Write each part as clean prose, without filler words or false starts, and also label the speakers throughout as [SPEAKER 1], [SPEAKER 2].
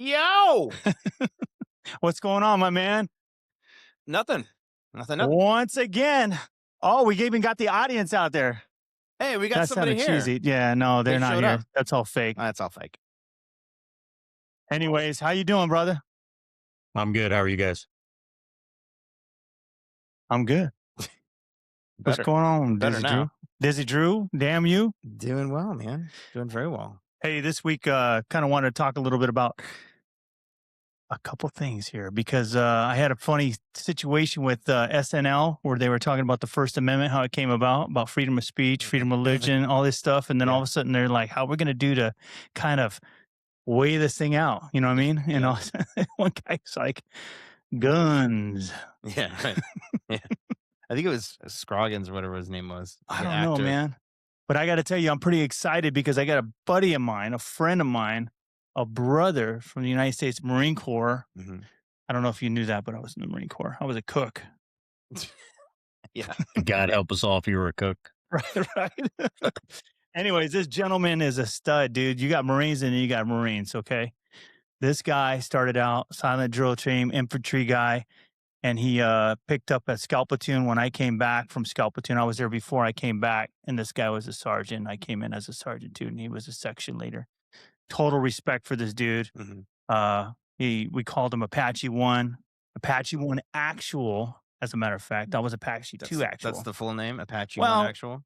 [SPEAKER 1] Yo!
[SPEAKER 2] What's going on, my man?
[SPEAKER 1] Nothing. Nothing.
[SPEAKER 2] Once again. Oh, we even got the audience out there.
[SPEAKER 1] Hey, we got
[SPEAKER 2] That
[SPEAKER 1] somebody
[SPEAKER 2] sounded
[SPEAKER 1] here.
[SPEAKER 2] cheesy. Yeah, no,
[SPEAKER 1] They
[SPEAKER 2] they're not
[SPEAKER 1] showed
[SPEAKER 2] here.
[SPEAKER 1] up.
[SPEAKER 2] That's all fake.
[SPEAKER 1] That's all fake.
[SPEAKER 2] Anyways, how you doing, brother?
[SPEAKER 3] I'm good. How are you guys?
[SPEAKER 2] I'm good. What's
[SPEAKER 1] Better.
[SPEAKER 2] going on,
[SPEAKER 1] Better
[SPEAKER 2] Dizzy
[SPEAKER 1] now.
[SPEAKER 2] Drew? Dizzy Drew, damn you.
[SPEAKER 1] Doing well, man. Doing very well.
[SPEAKER 2] Hey, this week, kind of wanted to talk a little bit about a couple things here because I had a funny situation with SNL where they were talking about the First Amendment, how it came about freedom of speech, freedom of religion, all this stuff. And then all of a sudden they're like, how are we going to do to kind of weigh this thing out? You know what I mean? You know, one guy's like, guns.
[SPEAKER 1] Yeah, right. Yeah. I think it was Scroggins or whatever his name was.
[SPEAKER 2] I
[SPEAKER 1] the
[SPEAKER 2] don't know,
[SPEAKER 1] actor.
[SPEAKER 2] man. But I got to tell you, I'm pretty excited because I got a buddy of mine, a friend of mine, a brother from the United States Marine Corps.
[SPEAKER 1] Mhm.
[SPEAKER 2] I don't know if you knew that, but I was in the Marine Corps. I was a cook.
[SPEAKER 1] Yeah.
[SPEAKER 3] God help us all if you were a cook.
[SPEAKER 2] Right. Anyways, this gentleman is a stud, dude. You got Marines and you got Marines, okay? This guy started out silent drill team, infantry guy, and he picked up at Scout Platoon when I came back from Scout Platoon. I was there before I came back, and this guy was a sergeant. I came in as a sergeant too, and he was a section leader. Total respect for this dude.
[SPEAKER 1] Mhm.
[SPEAKER 2] We called him Apache One Actual. As a matter of fact, that was Apache Two Actual.
[SPEAKER 1] That's the full name, Apache
[SPEAKER 2] Well,
[SPEAKER 1] One Actual.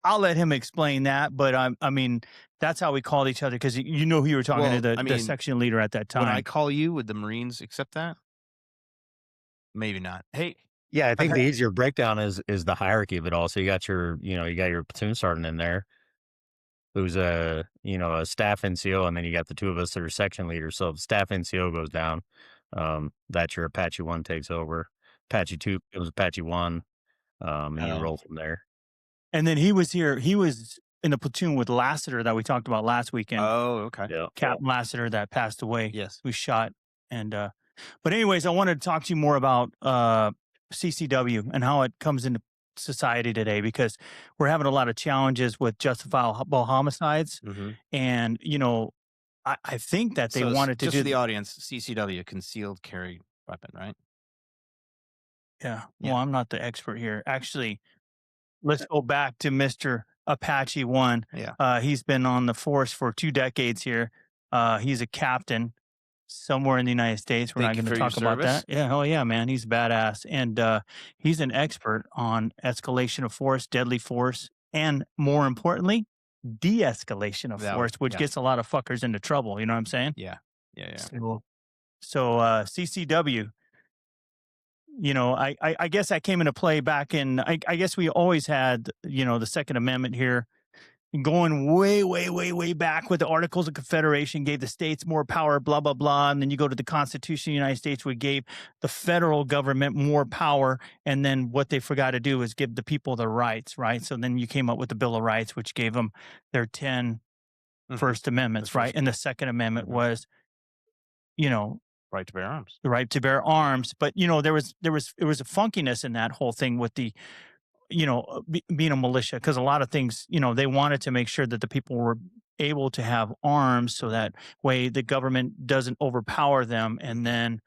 [SPEAKER 2] I'll let him explain that, but I mean, that's how we called each other because you know who you were talking
[SPEAKER 1] Well,
[SPEAKER 2] to,
[SPEAKER 1] I
[SPEAKER 2] the
[SPEAKER 1] mean,
[SPEAKER 2] section leader at that
[SPEAKER 1] Would I
[SPEAKER 2] time.
[SPEAKER 1] call you? Would the Marines accept that? Maybe not. Hey,
[SPEAKER 3] Yeah, I think
[SPEAKER 1] Okay.
[SPEAKER 3] the easier breakdown is the hierarchy of it all. So you got your platoon sergeant in there, who's a staff NCO, and then you got the two of us that are section leaders. So if the staff NCO goes down, that's your Apache One takes over. Apache Two becomes Apache One, and you roll from there.
[SPEAKER 2] And then he was here. He was in the platoon with Lassiter that we talked about last weekend.
[SPEAKER 1] Oh, okay.
[SPEAKER 3] Yeah.
[SPEAKER 2] Captain Lassiter that passed away.
[SPEAKER 1] Yes.
[SPEAKER 2] We shot. And but anyways, I wanted to talk to you more about CCW and how it comes into society today because we're having a lot of challenges with justifiable homicides.
[SPEAKER 1] Mm-hmm.
[SPEAKER 2] And I think that they wanted to
[SPEAKER 1] just
[SPEAKER 2] do
[SPEAKER 1] for the audience, CCW, concealed carry weapon, right?
[SPEAKER 2] Yeah.
[SPEAKER 1] Yeah.
[SPEAKER 2] Well, I'm not the expert here. Actually, let's go back to Mr. Apache One.
[SPEAKER 1] Yeah.
[SPEAKER 2] He's been on the force for 2 decades here. He's a captain somewhere in the United States. We're
[SPEAKER 1] Thank
[SPEAKER 2] not
[SPEAKER 1] you
[SPEAKER 2] going to
[SPEAKER 1] for your
[SPEAKER 2] talk about that.
[SPEAKER 1] service.
[SPEAKER 2] Yeah. Oh, yeah, man. He's badass. And he's an expert on escalation of force, deadly force, and more importantly, de-escalation of force, which
[SPEAKER 1] Yeah.
[SPEAKER 2] gets a lot of fuckers into trouble. You know what I'm saying?
[SPEAKER 1] Yeah. Yeah.
[SPEAKER 2] So CCW, I guess that came into play back in, I guess we always had, the Second Amendment here going way, way, way, way back with the Articles of Confederation, gave the states more power, blah, blah, blah. And then you go to the Constitution of the United States, which gave the federal government more power. And then what they forgot to do is give the people the rights, right? So then you came up with the Bill of Rights, which gave them their 10 First Amendments, right? And the Second Amendment was,
[SPEAKER 1] right to bear arms.
[SPEAKER 2] the right to bear arms. But there was a funkiness in that whole thing with the being a militia, because a lot of things, they wanted to make sure that the people were able to have arms so that way the government doesn't overpower them, and then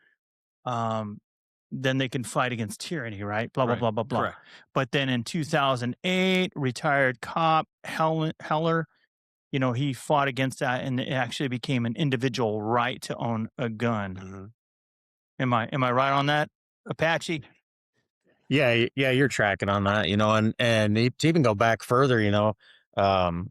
[SPEAKER 2] they can fight against tyranny, right? Blah, blah,
[SPEAKER 1] Right.
[SPEAKER 2] blah, blah, blah.
[SPEAKER 1] Correct.
[SPEAKER 2] But then in 2008, retired cop Heller, he fought against that, and it actually became an individual right to own a gun.
[SPEAKER 1] Mm-hmm.
[SPEAKER 2] Am I right on that, Apache?
[SPEAKER 3] Yeah, you're tracking on that, and to even go back further,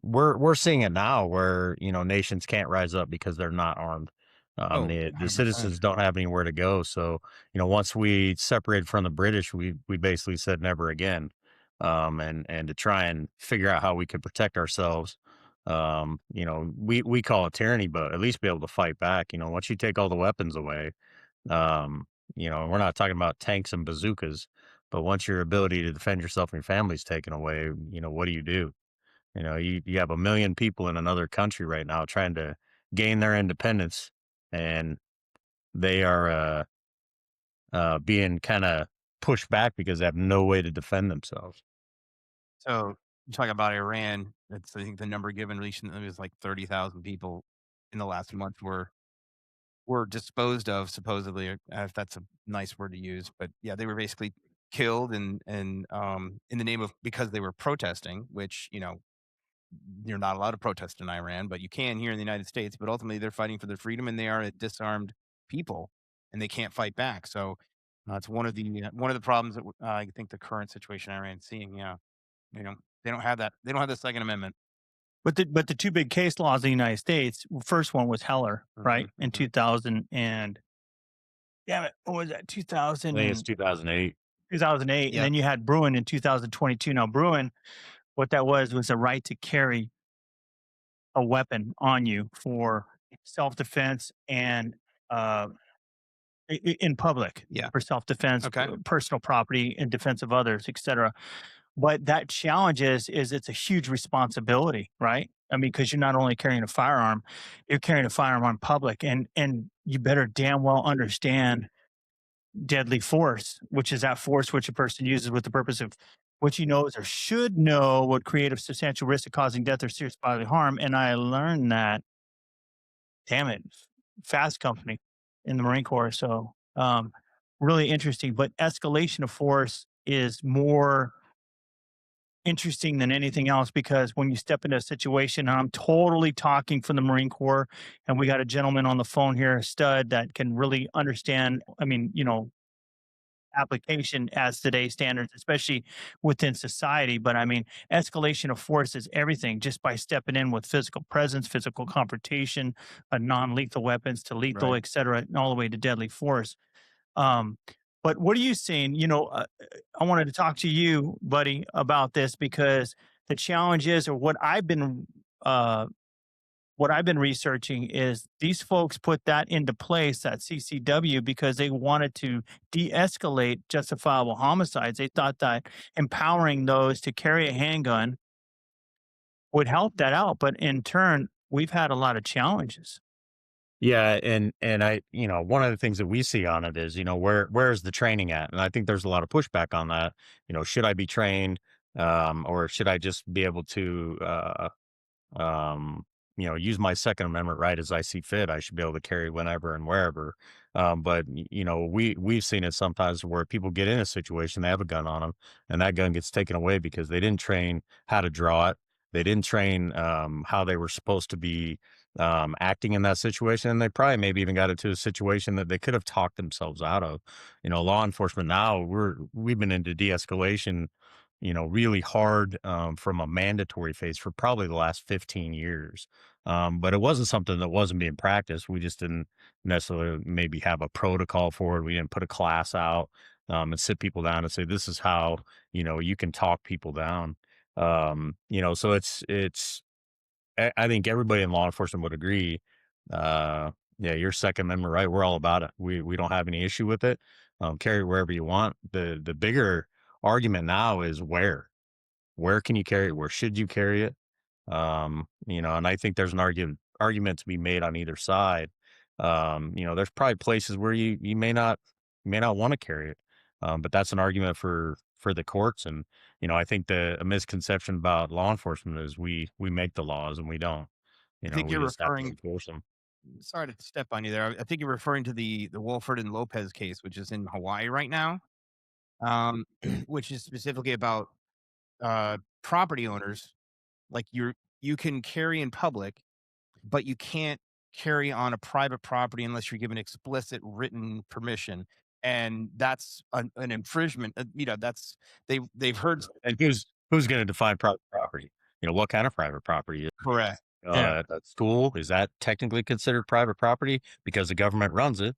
[SPEAKER 3] we're seeing it now where nations can't rise up because they're not armed. The
[SPEAKER 2] 100%.
[SPEAKER 3] citizens don't have anywhere to go. So once we separated from the British, we basically said never again, and to try and figure out how we could protect ourselves. We call it tyranny, but at least be able to fight back. Once you take all the weapons away, we're not talking about tanks and bazookas. But once your ability to defend yourself and your family's taken away, what do? You have 1 million people in another country right now trying to gain their independence, and they are being kind of pushed back because they have no way to defend themselves.
[SPEAKER 1] So you talk about Iran. I think the number given recently was like 30,000 people in the last month were disposed of supposedly, if that's a nice word to use. But yeah, they were basically killed and in the name of because they were protesting, which you're not allowed to protest in Iran, but you can here in the United States. But ultimately, they're fighting for their freedom, and they are a disarmed people, and they can't fight back. So it's one of the problems that I think the current situation Iran's seeing. Yeah, you know, they don't have that. They don't have the Second Amendment.
[SPEAKER 2] But the two big case laws in the United States, first one was Heller,
[SPEAKER 1] Hmm.
[SPEAKER 2] right? In
[SPEAKER 1] Hmm.
[SPEAKER 2] 2000 and damn it, what was that? 2000
[SPEAKER 3] I think it's
[SPEAKER 2] and
[SPEAKER 3] 2008.
[SPEAKER 2] 2008, and
[SPEAKER 1] Yep.
[SPEAKER 2] then you had Bruin in 2022. Now Bruin, what that was a right to carry a weapon on you for self-defense and uh in public
[SPEAKER 1] Yeah.
[SPEAKER 2] for self-defense,
[SPEAKER 1] Okay.
[SPEAKER 2] personal property in defense of others, etc. But that challenge is it's a huge responsibility, right? I mean, because you're not only carrying a firearm, you're carrying a firearm on public, and you better damn well understand deadly force, which is that force which a person uses with the purpose of which he knows or should know would create a substantial risk of causing death or serious bodily harm. And I learned that, damn it, fast company in the Marine Corps. So really interesting. But escalation of force is more interesting than anything else because when you step into a situation, and I'm totally talking from the Marine Corps, and we got a gentleman on the phone here, a stud that can really understand. I mean, application as today's standards, especially within society. But I mean, escalation of force is everything just by stepping in with physical presence, physical confrontation, non lethal weapons to lethal,
[SPEAKER 1] Right.
[SPEAKER 2] et cetera, and all the way to deadly force. Um, but what are you seeing? I wanted to talk to you, buddy, about this because the challenge is, or uh, what I've been researching is these folks put that into place at CCW because they wanted to de-escalate justifiable homicides. They thought that empowering those to carry a handgun would help that out, but in turn, we've had a lot of challenges.
[SPEAKER 3] Yeah, and one of the things that we see on it is, where's the training at? And I think there's a lot of pushback on that. Should I be trained, or should I just be able to, um, use my Second Amendment right as I see fit? I should be able to carry whenever and wherever. But we've seen it sometimes where people get in a situation, they have a gun on them, and that gun gets taken away because they didn't train how to draw it. They didn't train how they were supposed to be acting in that situation, and they probably maybe even got into a situation that they could have talked themselves out of. Law enforcement now we've been into de-escalation really hard from a mandatory phase for probably the last 15 years. But it wasn't something that wasn't being practiced. We just didn't necessarily maybe have a protocol for it. We didn't put a class out and sit people down and say, this is how, you can talk people down. So I think everybody in law enforcement would agree. Yeah, your Second Amendment right. We're all about it. We don't have any issue with it. Carry it wherever you want. The bigger argument now is where can you carry it? Where should you carry it? And I think there's an argument to be made on either side. There's probably places where you may not want to carry it. But that's an argument for the courts. And, I think a misconception about law enforcement is we make the laws and we don't.
[SPEAKER 1] I think
[SPEAKER 3] We
[SPEAKER 1] you're
[SPEAKER 3] just have to
[SPEAKER 1] referring.
[SPEAKER 3] enforce them.
[SPEAKER 1] Sorry to step on you there. I think you're referring to the Wolford and Lopez case, which is in Hawaii right now, which is specifically about property owners. Like you can carry in public, but you can't carry on a private property unless you're given explicit written permission, and that's an infringement. That's they've heard.
[SPEAKER 3] And who's going to define private property? What kind of private property?
[SPEAKER 1] Correct.
[SPEAKER 2] Yeah.
[SPEAKER 3] At school, is that technically considered private property because the government runs it?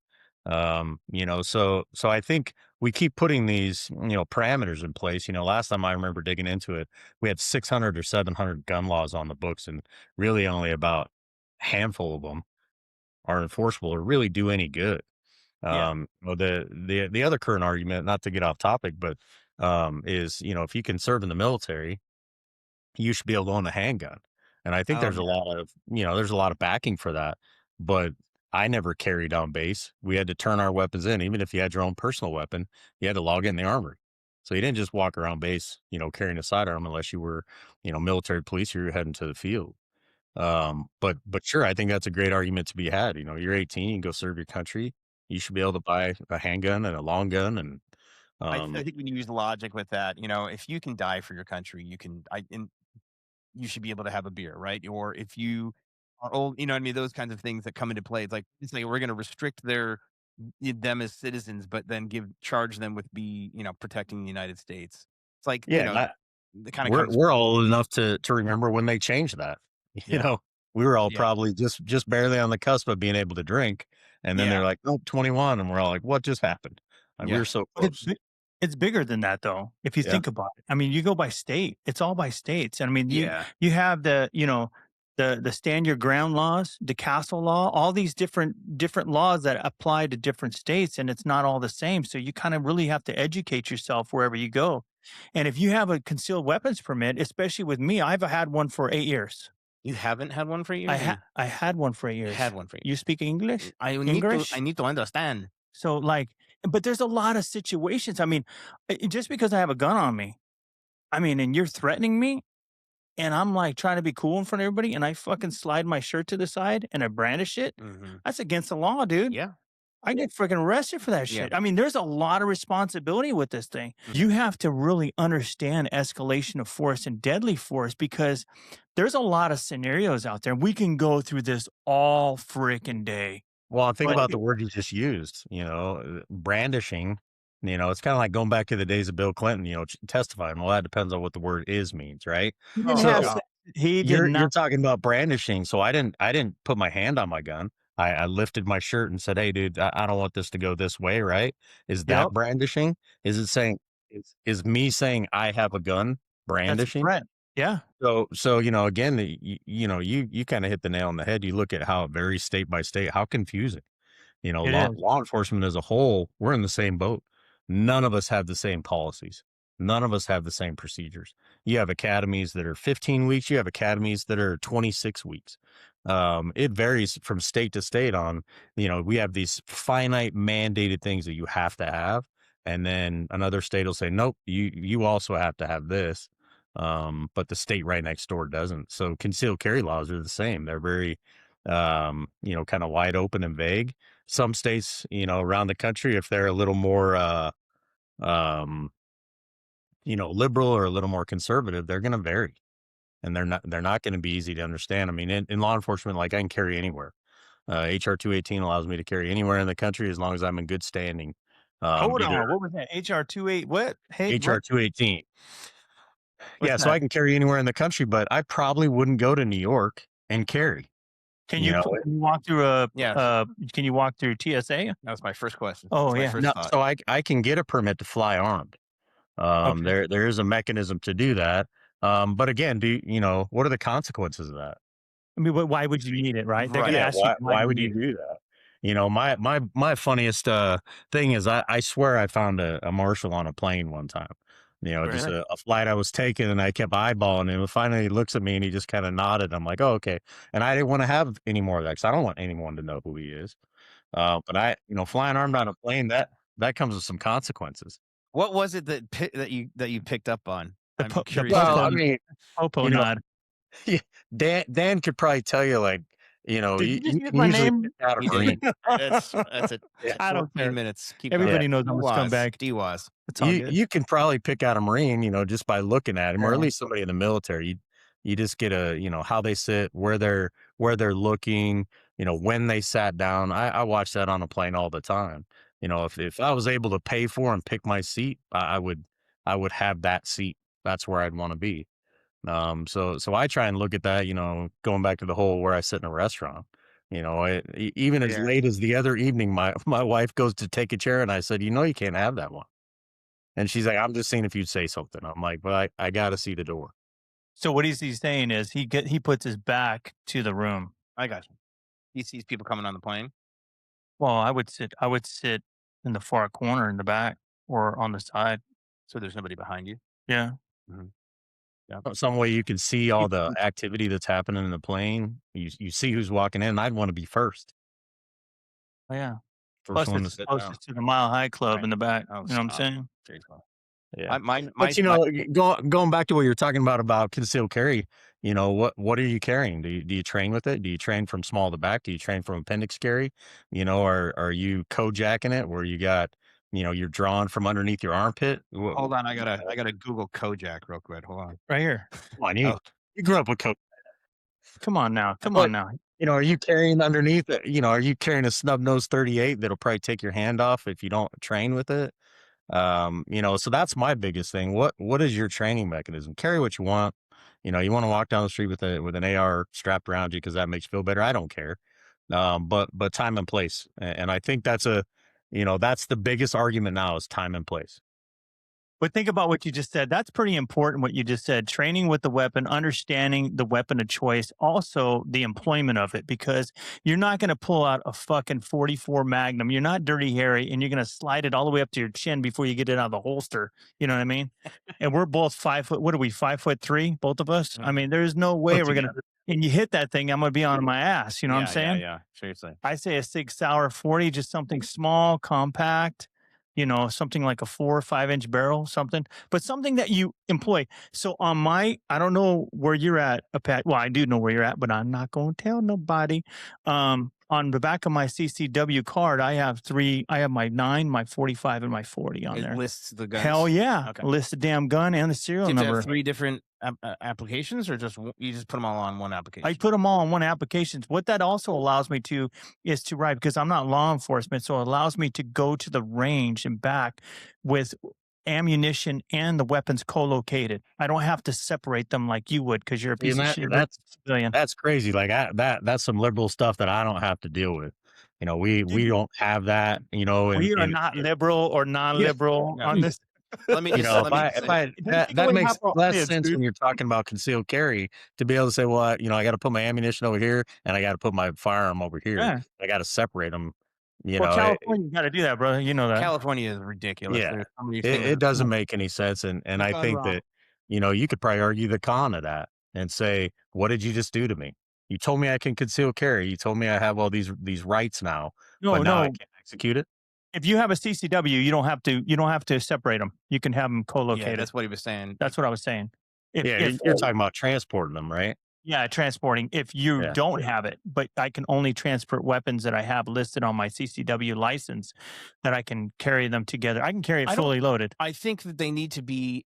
[SPEAKER 3] So I think we keep putting these, parameters in place. Last time I remember digging into it, we had 600 or 700 gun laws on the books, and really only about a handful of them are enforceable or really do any good.
[SPEAKER 2] Yeah.
[SPEAKER 3] The other current argument, not to get off topic, but is if you can serve in the military, you should be able to own a handgun. And I think
[SPEAKER 1] Oh
[SPEAKER 3] there's a
[SPEAKER 1] yeah.
[SPEAKER 3] lot of, there's a lot of backing for that. But I never carried on base. We had to turn our weapons in. Even if you had your own personal weapon, you had to log in the armory. So you didn't just walk around base, carrying a sidearm unless you were, military police or you're heading to the field. But sure, I think that's a great argument to be had. You know, you're 18, you can go serve your country. You should be able to buy a handgun and a long gun, and
[SPEAKER 1] I think when you use logic with that, if you can die for your country, you should be able to have a beer, right? Or if you are old, what I mean? Those kinds of things that come into play. It's like we're going to restrict them as citizens, but then charge them with protecting the United States. It's like,
[SPEAKER 3] yeah,
[SPEAKER 1] it kind of
[SPEAKER 3] we're
[SPEAKER 1] comes,
[SPEAKER 3] we're old enough to remember when they changed that. You
[SPEAKER 1] yeah,
[SPEAKER 3] know, we were all
[SPEAKER 1] yeah,
[SPEAKER 3] probably just barely on the cusp of being able to drink, and then they're
[SPEAKER 1] yeah,
[SPEAKER 3] like, "Oh, 21," and we're all like, "What just happened?" Like, we
[SPEAKER 1] yeah,
[SPEAKER 3] were so
[SPEAKER 2] But
[SPEAKER 3] close.
[SPEAKER 2] it's bigger than that though, if you
[SPEAKER 3] Yeah.
[SPEAKER 2] think about it. I mean, you go by state. It's all by states. And I mean, you
[SPEAKER 1] yeah.
[SPEAKER 2] you have the stand your ground laws, the castle law, all these different laws that apply to different states, and it's not all the same. So you kind of really have to educate yourself wherever you go. And if you have a concealed weapons permit, especially with me, I've had one for 8 years.
[SPEAKER 1] You haven't had one for years, or
[SPEAKER 2] I had one for 8 years.
[SPEAKER 1] had one for
[SPEAKER 2] You
[SPEAKER 1] years?
[SPEAKER 2] speak English?
[SPEAKER 1] I
[SPEAKER 2] English?
[SPEAKER 1] need to understand.
[SPEAKER 2] So, like, but there's a lot of situations. I mean, just because I have a gun on me, I mean, and you're threatening me, and I'm like trying to be cool in front of everybody, and I fucking slide my shirt to the side and I brandish it.
[SPEAKER 1] Mhm.
[SPEAKER 2] That's against the law, dude.
[SPEAKER 1] Yeah,
[SPEAKER 2] I get freaking arrested for that
[SPEAKER 1] yeah.
[SPEAKER 2] shit. I mean, there's a lot of responsibility with this thing.
[SPEAKER 1] Mhm.
[SPEAKER 2] You have to really understand escalation of force and deadly force because there's a lot of scenarios out there. We can go through this all freaking day.
[SPEAKER 3] Well, think
[SPEAKER 2] But
[SPEAKER 3] about the word you just used, brandishing, it's kinda like going back to the days of Bill Clinton, testifying. Well, that depends on what the word "is" means, right?
[SPEAKER 2] he didn't
[SPEAKER 1] Oh,
[SPEAKER 2] have
[SPEAKER 3] So,
[SPEAKER 1] God.
[SPEAKER 2] he did
[SPEAKER 3] you're
[SPEAKER 2] not.
[SPEAKER 3] talking about brandishing, so I didn't put my hand on my gun. I lifted my shirt and said, "Hey, dude, I don't want this to go this way," right? Is that
[SPEAKER 2] Yep.
[SPEAKER 3] brandishing? Is it saying is me saying I have a gun
[SPEAKER 2] That's a
[SPEAKER 3] brandishing?
[SPEAKER 2] threat. Yeah,
[SPEAKER 3] So, again, you kinda hit the nail on the head. You look at how it varies state by state, how confusing.
[SPEAKER 2] it
[SPEAKER 3] Law
[SPEAKER 2] is.
[SPEAKER 3] law enforcement as a whole, we're in the same boat. None of us have the same policies. None of us have the same procedures. You have academies that are 15 weeks, you have academies that are 26 weeks. It varies from state to state on, we have these finite mandated things that you have to have. And then another state will say, nope, you also have to have this. But the state right next door doesn't. So concealed carry laws are the same. They're very kind of wide open and vague. Some states, around the country, if they're a little more, um, liberal or a little more conservative, they're going to vary, and they're not going to be easy to understand. I mean, in law enforcement, like I can carry anywhere. HR 218 allows me to carry anywhere in the country as long as I'm in good standing.
[SPEAKER 2] Hold
[SPEAKER 3] Either
[SPEAKER 2] on, what was that? HR 28 what? Hey, what?
[SPEAKER 3] HR 218.
[SPEAKER 2] What's
[SPEAKER 3] Yeah, so
[SPEAKER 2] that?
[SPEAKER 3] I can carry anywhere in the country, but I probably wouldn't go to New York and carry. You know,
[SPEAKER 2] Can you walk through
[SPEAKER 1] Yes,
[SPEAKER 2] can you walk through TSA?
[SPEAKER 1] that was my first question.
[SPEAKER 2] Oh,
[SPEAKER 1] That's my
[SPEAKER 2] yeah.
[SPEAKER 1] first
[SPEAKER 3] no,
[SPEAKER 1] thought.
[SPEAKER 3] so I can get a permit to fly armed.
[SPEAKER 2] Okay.
[SPEAKER 3] There is a mechanism to do that. But again, what are the consequences of that?
[SPEAKER 2] I mean, why would you need it, right? They're gonna
[SPEAKER 1] Right.
[SPEAKER 3] Yeah,
[SPEAKER 2] ask you,
[SPEAKER 3] why
[SPEAKER 2] "Why do
[SPEAKER 3] why
[SPEAKER 2] you
[SPEAKER 3] would you
[SPEAKER 2] need it?"
[SPEAKER 3] do that? My funniest thing is I swear I found a marshal on a plane one time. Just
[SPEAKER 2] Really?
[SPEAKER 3] a flight I was taking and I kept eyeballing him. And finally he looks at me and he just kind of nodded. I'm like, oh, okay. And I didn't want to have any more of that because I don't want anyone to know who he is. But flying armed on a plane, that comes with some consequences.
[SPEAKER 1] What was it that you picked up on? I'm
[SPEAKER 2] The
[SPEAKER 1] curious
[SPEAKER 3] Well,
[SPEAKER 1] to.
[SPEAKER 3] I mean,
[SPEAKER 2] popo
[SPEAKER 3] you know,
[SPEAKER 2] nod.
[SPEAKER 3] Yeah, Dan could probably tell you, like,
[SPEAKER 2] Did you just
[SPEAKER 3] you
[SPEAKER 2] use
[SPEAKER 3] can
[SPEAKER 2] my
[SPEAKER 3] usually
[SPEAKER 2] name?
[SPEAKER 3] pick out a
[SPEAKER 1] He did.
[SPEAKER 3] Marine.
[SPEAKER 1] That's it.
[SPEAKER 3] Yeah,
[SPEAKER 2] I don't
[SPEAKER 1] 14
[SPEAKER 2] care.
[SPEAKER 1] minutes. Keep going.
[SPEAKER 3] yeah.
[SPEAKER 2] Everybody knows I'm a
[SPEAKER 1] DWoz.
[SPEAKER 2] scumbag.
[SPEAKER 1] DWoz.
[SPEAKER 2] It's all good.
[SPEAKER 3] You can probably pick out a Marine, just by looking at him, or at
[SPEAKER 2] Yeah.
[SPEAKER 3] least somebody in the military. You just get how they sit, where they're looking, when they sat down. I watch that on a plane all the time. If I was able to pay for and pick my seat, I would have that seat. That's where I'd want to be. So I try and look at that, going back to the whole where I sit in a restaurant. Even as
[SPEAKER 1] Yeah.
[SPEAKER 3] late as the other evening, my wife goes to take a chair, and I said, you can't have that one. And she's like, I'm just seeing if you'd say something. I'm like, but I got to see the door.
[SPEAKER 2] So what he's saying is he puts his back to the room.
[SPEAKER 1] I got you. He sees people coming on the plane.
[SPEAKER 2] Well, I would sit in the far corner in the back or on the side.
[SPEAKER 1] So there's nobody behind you.
[SPEAKER 2] Yeah.
[SPEAKER 1] Mhm. Yeah.
[SPEAKER 3] Some way you can see all
[SPEAKER 2] He-
[SPEAKER 3] the activity that's happening in the plane. You see who's walking in. I'd want to be first,
[SPEAKER 2] oh, yeah.
[SPEAKER 3] first
[SPEAKER 2] Plus
[SPEAKER 3] one to
[SPEAKER 2] it's
[SPEAKER 3] sit down.
[SPEAKER 2] closest to the Mile High Club
[SPEAKER 1] Right.
[SPEAKER 2] in the back.
[SPEAKER 1] Oh,
[SPEAKER 2] You know what I'm
[SPEAKER 1] stop.
[SPEAKER 2] saying?
[SPEAKER 1] Seriously.
[SPEAKER 3] Yeah.
[SPEAKER 1] My
[SPEAKER 3] But, going back to what you're talking about concealed carry, what are you carrying? Do you train with it? Do you train from small to back? Do you train from appendix carry? Are you Kojaking it where you got, you're drawn from underneath your armpit?
[SPEAKER 1] hold on, I gotta Google Kojak real quick. Hold on.
[SPEAKER 2] Right here.
[SPEAKER 3] Come on, you
[SPEAKER 1] Oh,
[SPEAKER 3] you grew up with Kojak.
[SPEAKER 2] Come on now. Come
[SPEAKER 3] But,
[SPEAKER 2] on now.
[SPEAKER 3] are you carrying underneath it? Are you carrying a snub nose 38 that'll probably take your hand off if you don't train with it? So that's my biggest thing. What is your training mechanism? Carry what you want. You want to walk down the street with an AR strapped around you because that makes you feel better. I don't care. But time and place. And I think that's the biggest argument now is time and place.
[SPEAKER 2] But think about what you just said. That's pretty important, what you just said. Training with the weapon, understanding the weapon of choice, also the employment of it, because you're not going to pull out a fucking 44 Magnum. You're not Dirty Harry, and you're going to slide it all the way up to your chin before you get it out of the holster. You know what I mean? And we're both 5 foot. What are we, 5'3", both of us? I mean, there's no way
[SPEAKER 3] Put
[SPEAKER 2] we're going to.
[SPEAKER 3] together.
[SPEAKER 2] And you hit that thing, I'm going to be on my ass. You know what I'm saying?
[SPEAKER 1] Yeah. Seriously.
[SPEAKER 2] I say a 6 hour 40, just something small, compact, something like a 4 or 5 inch barrel, something, but something that you employ. So I don't know where you're at, Pat. Well, I do know where you're at, but I'm not going to tell nobody. On the back of my CCW card, I have my 9, my 45, and my 40 on
[SPEAKER 1] It
[SPEAKER 2] there.
[SPEAKER 1] lists the guns.
[SPEAKER 2] Hell yeah.
[SPEAKER 1] Okay.
[SPEAKER 2] List the damn gun and the serial
[SPEAKER 1] Do you have to
[SPEAKER 2] number.
[SPEAKER 1] have 3 different applications, or you just put them all on one application?
[SPEAKER 2] I put them all on one application. What that also allows me to is to write, because I'm not law enforcement, so it allows me to go to the range and back with ammunition and the weapons co-located. I don't have to separate them like you would, because you're a piece of shit civilian.
[SPEAKER 3] That's crazy. Like that's some liberal stuff that I don't have to deal with. We don't have that.
[SPEAKER 2] We are not liberal or non-liberal
[SPEAKER 1] Yeah.
[SPEAKER 2] on this.
[SPEAKER 1] Let me just
[SPEAKER 3] that makes less sense when you're talking about concealed carry to be able to say, well, I got to put my ammunition over here and I got to put my firearm over here.
[SPEAKER 2] Yeah.
[SPEAKER 3] I got to separate them.
[SPEAKER 2] California, you got to do that, brother. You know that.
[SPEAKER 1] California is ridiculous.
[SPEAKER 3] Yeah, it doesn't make any sense, and I think that you could probably argue the con of that and say, what did you just do to me? You told me I can conceal carry. You told me I have all these rights now, but now I can't execute it.
[SPEAKER 2] If you have a CCW, you don't have to separate them. You can have them co-located.
[SPEAKER 1] Yeah, that's what he was saying.
[SPEAKER 2] That's what I was saying.
[SPEAKER 3] You're talking about transporting them, right?
[SPEAKER 2] Yeah, transporting. If you don't have it, but I can only transport weapons that I have listed on my CCW license, that I can carry them together. I can carry it fully loaded.
[SPEAKER 1] I think that they need to be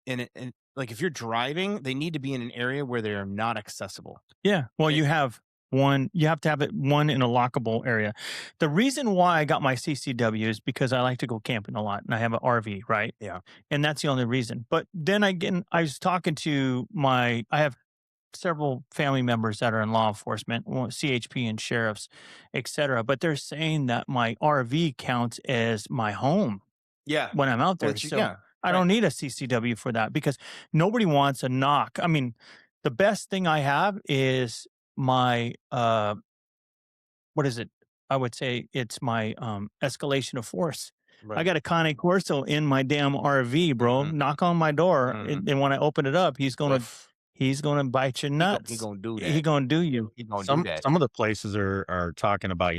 [SPEAKER 1] like, if you're driving, they need to be in an area where they are not accessible.
[SPEAKER 2] Yeah. Well, you have to have it one in a lockable area. The reason why I got my CCW is because I like to go camping a lot and I have an RV, right?
[SPEAKER 1] Yeah.
[SPEAKER 2] And that's the only reason. But then again, I was talking to I have several family members that are in law enforcement, CHP and sheriffs, etc. But they're saying that my RV counts as my home.
[SPEAKER 1] Yeah.
[SPEAKER 2] When I'm out there. I don't need a CCW for that, because nobody wants a knock. I mean, the best thing I have is my what is it? I would say it's my escalation of force. Right. I got a Cane Corso in my damn RV, bro. Mm-hmm. Knock on my door, and when I open it up, he's gonna bite your nuts.
[SPEAKER 1] He's gonna do that.
[SPEAKER 2] He's gonna do you.
[SPEAKER 3] Some of the places are talking about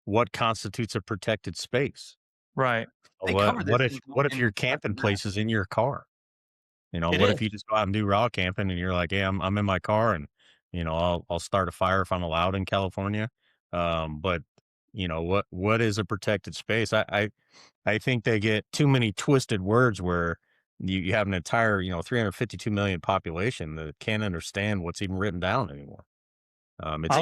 [SPEAKER 3] what constitutes a protected space.
[SPEAKER 2] Right.
[SPEAKER 3] What if your camping place is in your car? If you just go out and do raw camping and you're like, hey, I'm in my car and I'll start a fire if I'm allowed in California. But what is a protected space? I think they get too many twisted words where you have an entire 352 million population that can't understand what's even written down anymore. It's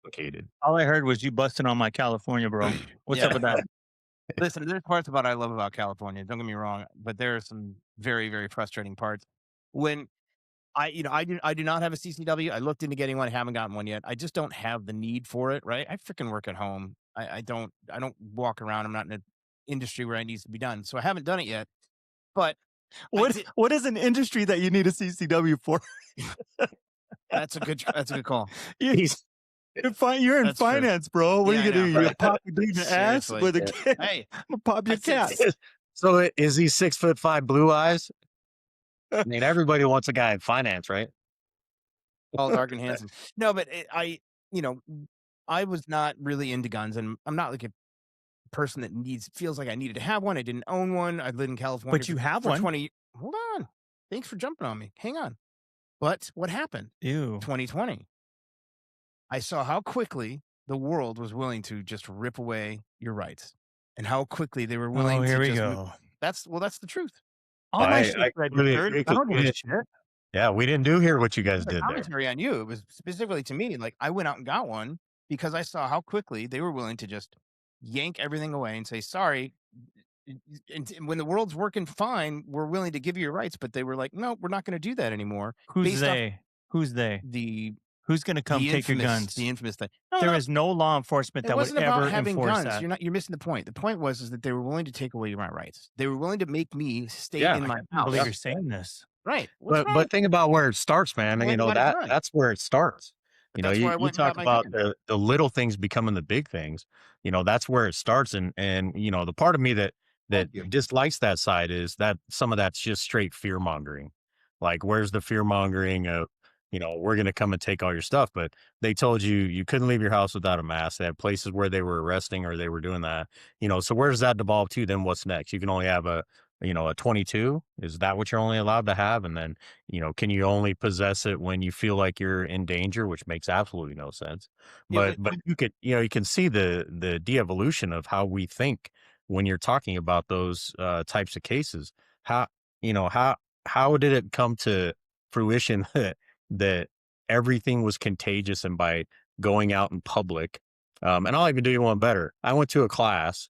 [SPEAKER 3] complicated.
[SPEAKER 2] All I heard was you busting on my California, bro. What's up with that?
[SPEAKER 1] Listen, there's parts about I love about California. Don't get me wrong, but there are some very, very frustrating parts. When I do not have a CCW. I looked into getting one. I haven't gotten one yet. I just don't have the need for it. Right? I freaking work at home. I don't walk around. I'm not in an industry where it needs to be done. So I haven't done it yet. But
[SPEAKER 2] what is an industry that you need a CCW for?
[SPEAKER 1] That's a good call.
[SPEAKER 2] You're in finance, bro. What are you gonna do? You pop your dude in the ass with a kid?
[SPEAKER 1] Hey,
[SPEAKER 2] I'm gonna pop your cat.
[SPEAKER 3] So is he 6'5", blue eyes? I mean, everybody wants a guy in finance, right?
[SPEAKER 1] All dark and handsome. No, but I was not really into guns, and I'm not like a person that feels like I needed to have one. I didn't own one. I lived in California
[SPEAKER 2] But you have
[SPEAKER 1] for
[SPEAKER 2] one.
[SPEAKER 1] 20. Hold on. Thanks for jumping on me. Hang on. But what happened?
[SPEAKER 2] Ew.
[SPEAKER 1] 2020. I saw how quickly the world was willing to just rip away your rights, and how quickly they were
[SPEAKER 2] Oh,
[SPEAKER 1] willing
[SPEAKER 2] here
[SPEAKER 1] to
[SPEAKER 2] we
[SPEAKER 1] just
[SPEAKER 2] go.
[SPEAKER 1] that's the truth.
[SPEAKER 2] All my
[SPEAKER 3] I
[SPEAKER 2] shit's
[SPEAKER 3] really
[SPEAKER 2] registered.
[SPEAKER 3] agree
[SPEAKER 2] I
[SPEAKER 3] 'cause
[SPEAKER 2] don't
[SPEAKER 3] we
[SPEAKER 2] give a
[SPEAKER 3] didn't.
[SPEAKER 2] shit.
[SPEAKER 3] Yeah, we didn't do here what you guys
[SPEAKER 1] The
[SPEAKER 3] did there.
[SPEAKER 1] commentary on you, it was specifically to me, like, I went out and got one because I saw how quickly they were willing to just yank everything away and say, "Sorry." And when the world's working fine, we're willing to give you your rights, but they were like, "No, we're not gonna do that anymore,"
[SPEAKER 2] Who's
[SPEAKER 1] based off
[SPEAKER 2] they? Who's they?
[SPEAKER 1] the
[SPEAKER 2] Who's going to come take your guns?
[SPEAKER 1] the infamous thing. No,
[SPEAKER 2] There
[SPEAKER 1] no,
[SPEAKER 2] is no law enforcement
[SPEAKER 1] it
[SPEAKER 2] that would
[SPEAKER 1] wasn't about
[SPEAKER 2] ever
[SPEAKER 1] having
[SPEAKER 2] enforce
[SPEAKER 1] guns.
[SPEAKER 2] that.
[SPEAKER 1] You're missing the point. The point was is that they were willing to take away my rights. They were willing to make me stay
[SPEAKER 3] Yeah,
[SPEAKER 1] in
[SPEAKER 2] I
[SPEAKER 1] my
[SPEAKER 2] can't believe
[SPEAKER 1] house.
[SPEAKER 2] you're saying this.
[SPEAKER 1] Right. What's wrong
[SPEAKER 3] but
[SPEAKER 1] with
[SPEAKER 3] think about where it starts, man.
[SPEAKER 1] I went and got it done.
[SPEAKER 3] That's where it starts.
[SPEAKER 1] But that's where I
[SPEAKER 3] You
[SPEAKER 1] went and got
[SPEAKER 3] talk
[SPEAKER 1] my
[SPEAKER 3] about
[SPEAKER 1] gun.
[SPEAKER 3] the little things becoming the big things. That's where it starts. And the part of me that
[SPEAKER 1] Thank you.
[SPEAKER 3] dislikes that side is that some of that's just straight fear mongering. Like, where's the fear mongering of, we're gonna come and take all your stuff? But they told you you couldn't leave your house without a mask. They had places where they were arresting or they were doing that. So where does that devolve to? Then what's next? You can only have a 22. Is that what you're only allowed to have? And then, can you only possess it when you feel like you're in danger, which makes absolutely no sense.
[SPEAKER 1] Yeah,
[SPEAKER 3] But you can see the de-evolution of how we think when you're talking about those types of cases. How, how did it come to fruition that everything was contagious, and by going out in public, and I'll even do you one better. I went to a class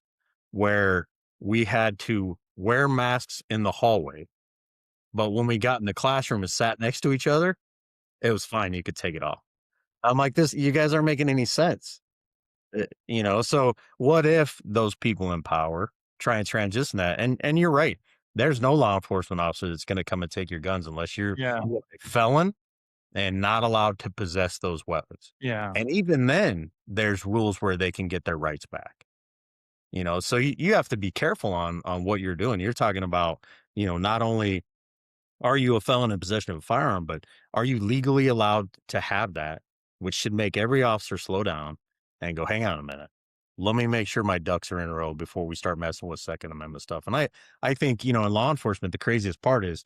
[SPEAKER 3] where we had to wear masks in the hallway, but when we got in the classroom and sat next to each other, it was fine. You could take it off. I'm like, you guys aren't making any sense. So what if those people in power try and transition that? And you're right. There's no law enforcement officer that's going to come and take your guns unless you're
[SPEAKER 2] Yeah.
[SPEAKER 3] a felon and not allowed to possess those weapons.
[SPEAKER 2] Yeah.
[SPEAKER 3] And even then, there's rules where they can get their rights back. So you have to be careful on what you're doing. You're talking about, not only are you a felon in possession of a firearm, but are you legally allowed to have that, which should make every officer slow down and go, hang on a minute. Let me make sure my ducks are in a row before we start messing with Second Amendment stuff. And I think, in law enforcement, the craziest part is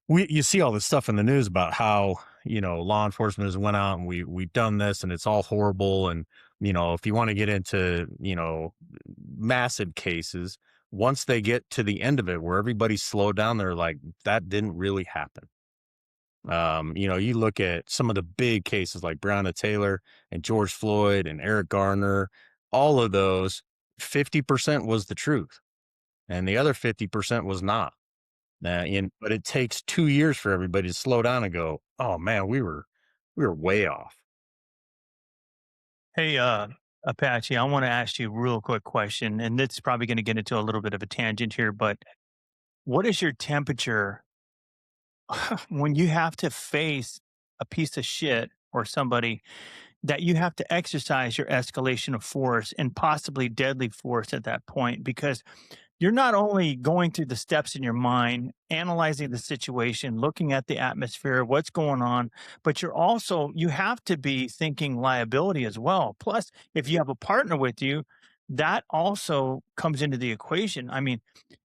[SPEAKER 3] you see all this stuff in the news about how, law enforcement has went out and we've done this and it's all horrible. And, if you want to get into, massive cases, once they get to the end of it where everybody's slowed down, they're like, that didn't really happen. You look at some of the big cases like Breonna Taylor and George Floyd and Eric Garner, all of those, 50% was the truth and the other 50% was not. But it takes 2 years for everybody to slow down and go, oh man, we were way off.
[SPEAKER 2] Hey, Apache, I want to ask you a real quick question, and it's probably going to get into a little bit of a tangent here, but what is your temperature when you have to face a piece of shit or somebody that you have to exercise your escalation of force and possibly deadly force at that point? Because you're not only going through the steps in your mind, analyzing the situation, looking at the atmosphere, what's going on, but you have to be thinking liability as well. Plus, if you have a partner with you, that also comes into the equation. I mean,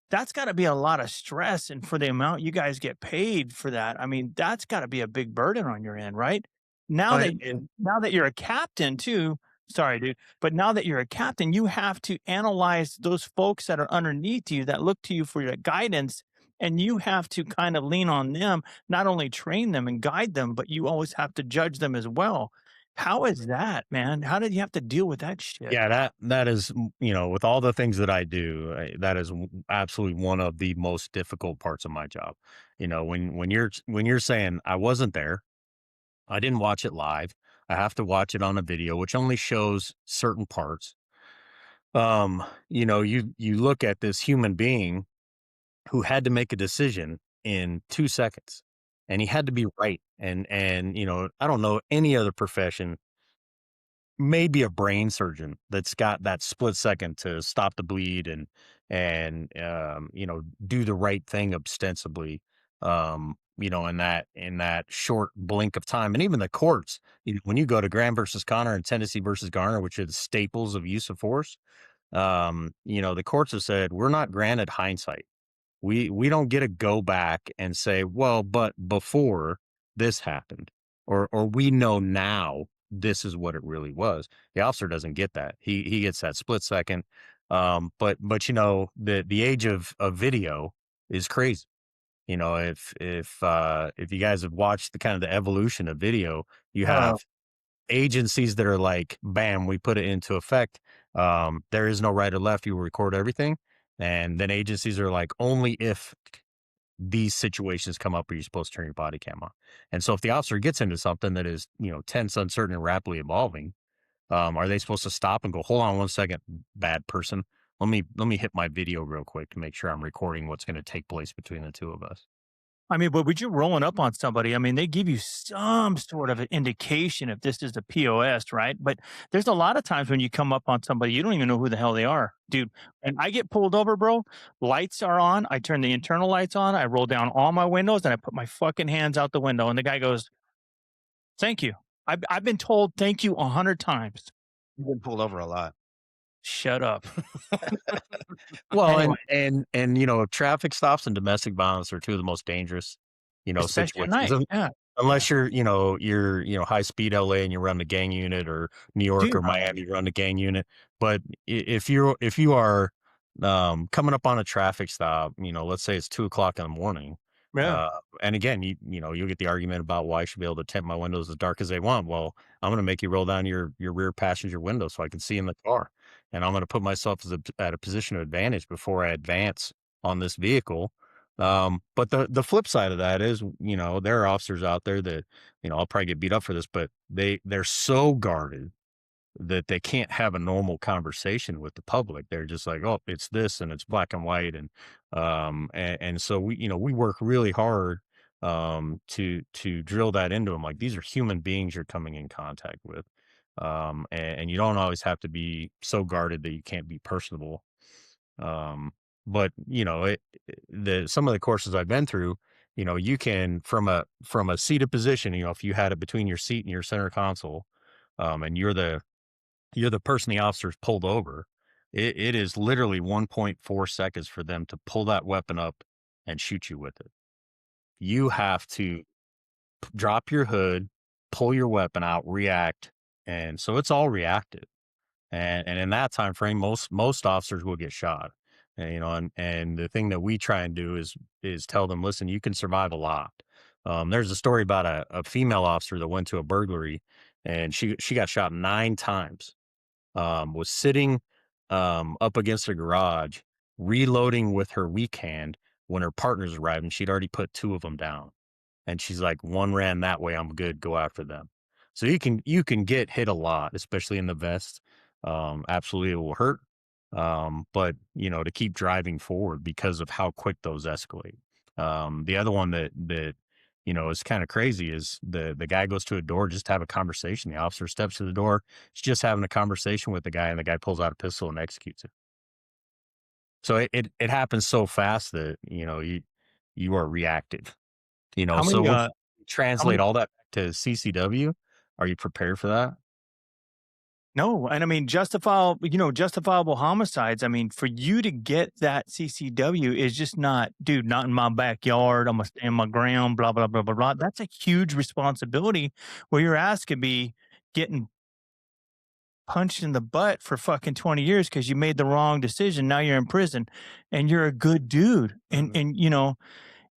[SPEAKER 2] that's got to be a lot of stress. And for the amount you guys get paid for that, I mean, that's got to be a big burden on your end, right? Now
[SPEAKER 3] I,
[SPEAKER 2] that now that you're a captain too, sorry, dude, but now that you're a captain, you have to analyze those folks that are underneath you that look to you for your guidance. And you have to kind of lean on them, not only train them and guide them, but you always have to judge them as well. How is that, man? How did you have to deal with that shit?
[SPEAKER 3] yeah, that is, with all the things that I do, that is absolutely one of the most difficult parts of my job. When you're saying I wasn't there, I didn't watch it live. I have to watch it on a video, which only shows certain parts. You look at this human being who had to make a decision in 2 seconds, and he had to be right. And I don't know any other profession, maybe a brain surgeon that's got that split second to stop the bleed and do the right thing ostensibly, in that short blink of time. And even the courts, when you go to Graham versus Connor and Tennessee versus Garner, which are the staples of use of force, The courts have said we're not granted hindsight. We don't get to go back and say, well, but before this happened, or we know now this is what it really was. The officer doesn't get that. He gets that split second. But the age of video is crazy. If you guys have watched the kind of the evolution of video, you
[SPEAKER 2] Uh,
[SPEAKER 3] have agencies that are like, bam, we put it into effect. There is no right or left. You will record everything. And then agencies are like, only if these situations come up are you supposed to turn your body cam on. And so if the officer gets into something that is, tense, uncertain, and rapidly evolving, are they supposed to stop and go, hold on one second, bad person? Let me hit my video real quick to make sure I'm recording what's going to take place between the two of us.
[SPEAKER 2] I mean, but would you rolling up on somebody? I mean, they give you some sort of an indication if this is a POS, right? But there's a lot of times when you come up on somebody, you don't even know who the hell they are, dude. And I get pulled over, bro. Lights are on. I turn the internal lights on. I roll down all my windows and I put my fucking hands out the window. And the guy goes, "Thank you." I've been told thank you 100 times.
[SPEAKER 1] You've been pulled over a lot.
[SPEAKER 2] Shut up.
[SPEAKER 3] Well,
[SPEAKER 2] Anyway,
[SPEAKER 3] traffic stops and domestic violence are two of the most dangerous,
[SPEAKER 2] especially at
[SPEAKER 3] situations.
[SPEAKER 2] night. Yeah,
[SPEAKER 3] Unless you're high speed LA and you run the gang unit, or New York
[SPEAKER 2] dude.
[SPEAKER 3] or Miami run the gang unit. But if you are coming up on a traffic stop, let's say it's 2 o'clock in the morning.
[SPEAKER 2] Yeah.
[SPEAKER 3] Uh, and again, you'll get the argument about why I should be able to tint my windows as dark as they want. Well, I'm going to make you roll down your rear passenger window so I can see in the car, and I'm going to put myself at a position of advantage before I advance on this vehicle. But the flip side of that is, there are officers out there that, I'll probably get beat up for this, but they're so guarded that they can't have a normal conversation with the public. They're just like, oh, it's this and it's black and white. And so we work really hard to drill that into them. Like, these are human beings you're coming in contact with. And you don't always have to be so guarded that you can't be personable. But some of the courses I've been through, you can, from a seated position, if you had it between your seat and your center console, and you're the person the officer's pulled over, it is literally 1.4 seconds for them to pull that weapon up and shoot you with it. You have to drop your hood, pull your weapon out, react, and so it's all reactive. And in that time frame, most officers will get shot. And the thing that we try and do is tell them, listen, you can survive a lot. There's a story about a female officer that went to a burglary, and she got shot 9 times. Was sitting up against a garage, reloading with her weak hand when her partners arrived, and she'd already put 2 of them down. And she's like, one ran that way, I'm good, go after them. So you can get hit a lot, especially in the vest. Absolutely, it will hurt. But to keep driving forward because of how quick those escalate. The other one that is kind of crazy is the guy goes to a door just to have a conversation. The officer steps to the door, he's just having a conversation with the guy, and the guy pulls out a pistol and executes it. So it happens so fast that you are reactive.
[SPEAKER 2] How
[SPEAKER 3] So
[SPEAKER 2] many?
[SPEAKER 3] when you
[SPEAKER 2] How
[SPEAKER 3] translate
[SPEAKER 2] many?
[SPEAKER 3] all that back to CCW, are you prepared for that?
[SPEAKER 2] No, and I mean justifiable homicides. I mean, for you to get that CCW is just not, dude, not in my backyard. I'm gonna stand my ground. Blah blah blah blah blah. That's a huge responsibility where your ass could be getting punched in the butt for fucking 20 years because you made the wrong decision. Now you're in prison, and you're a good dude, and
[SPEAKER 1] Mhm.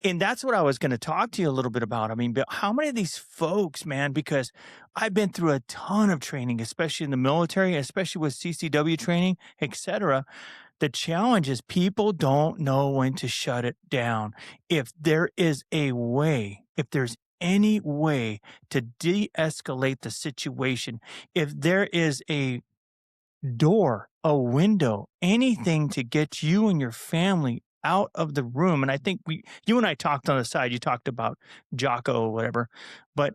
[SPEAKER 2] and that's what I was going to talk to you a little bit about. I mean, but how many of these folks, man, because I've been through a ton of training, especially in the military, especially with CCW training, etc. The challenge is people don't know when to shut it down. If there is a way, if there's any way to de-escalate the situation, if there is a door, a window, anything to get you and your family out of the room. And I think you and I talked on the side, you talked about Jocko or whatever, but,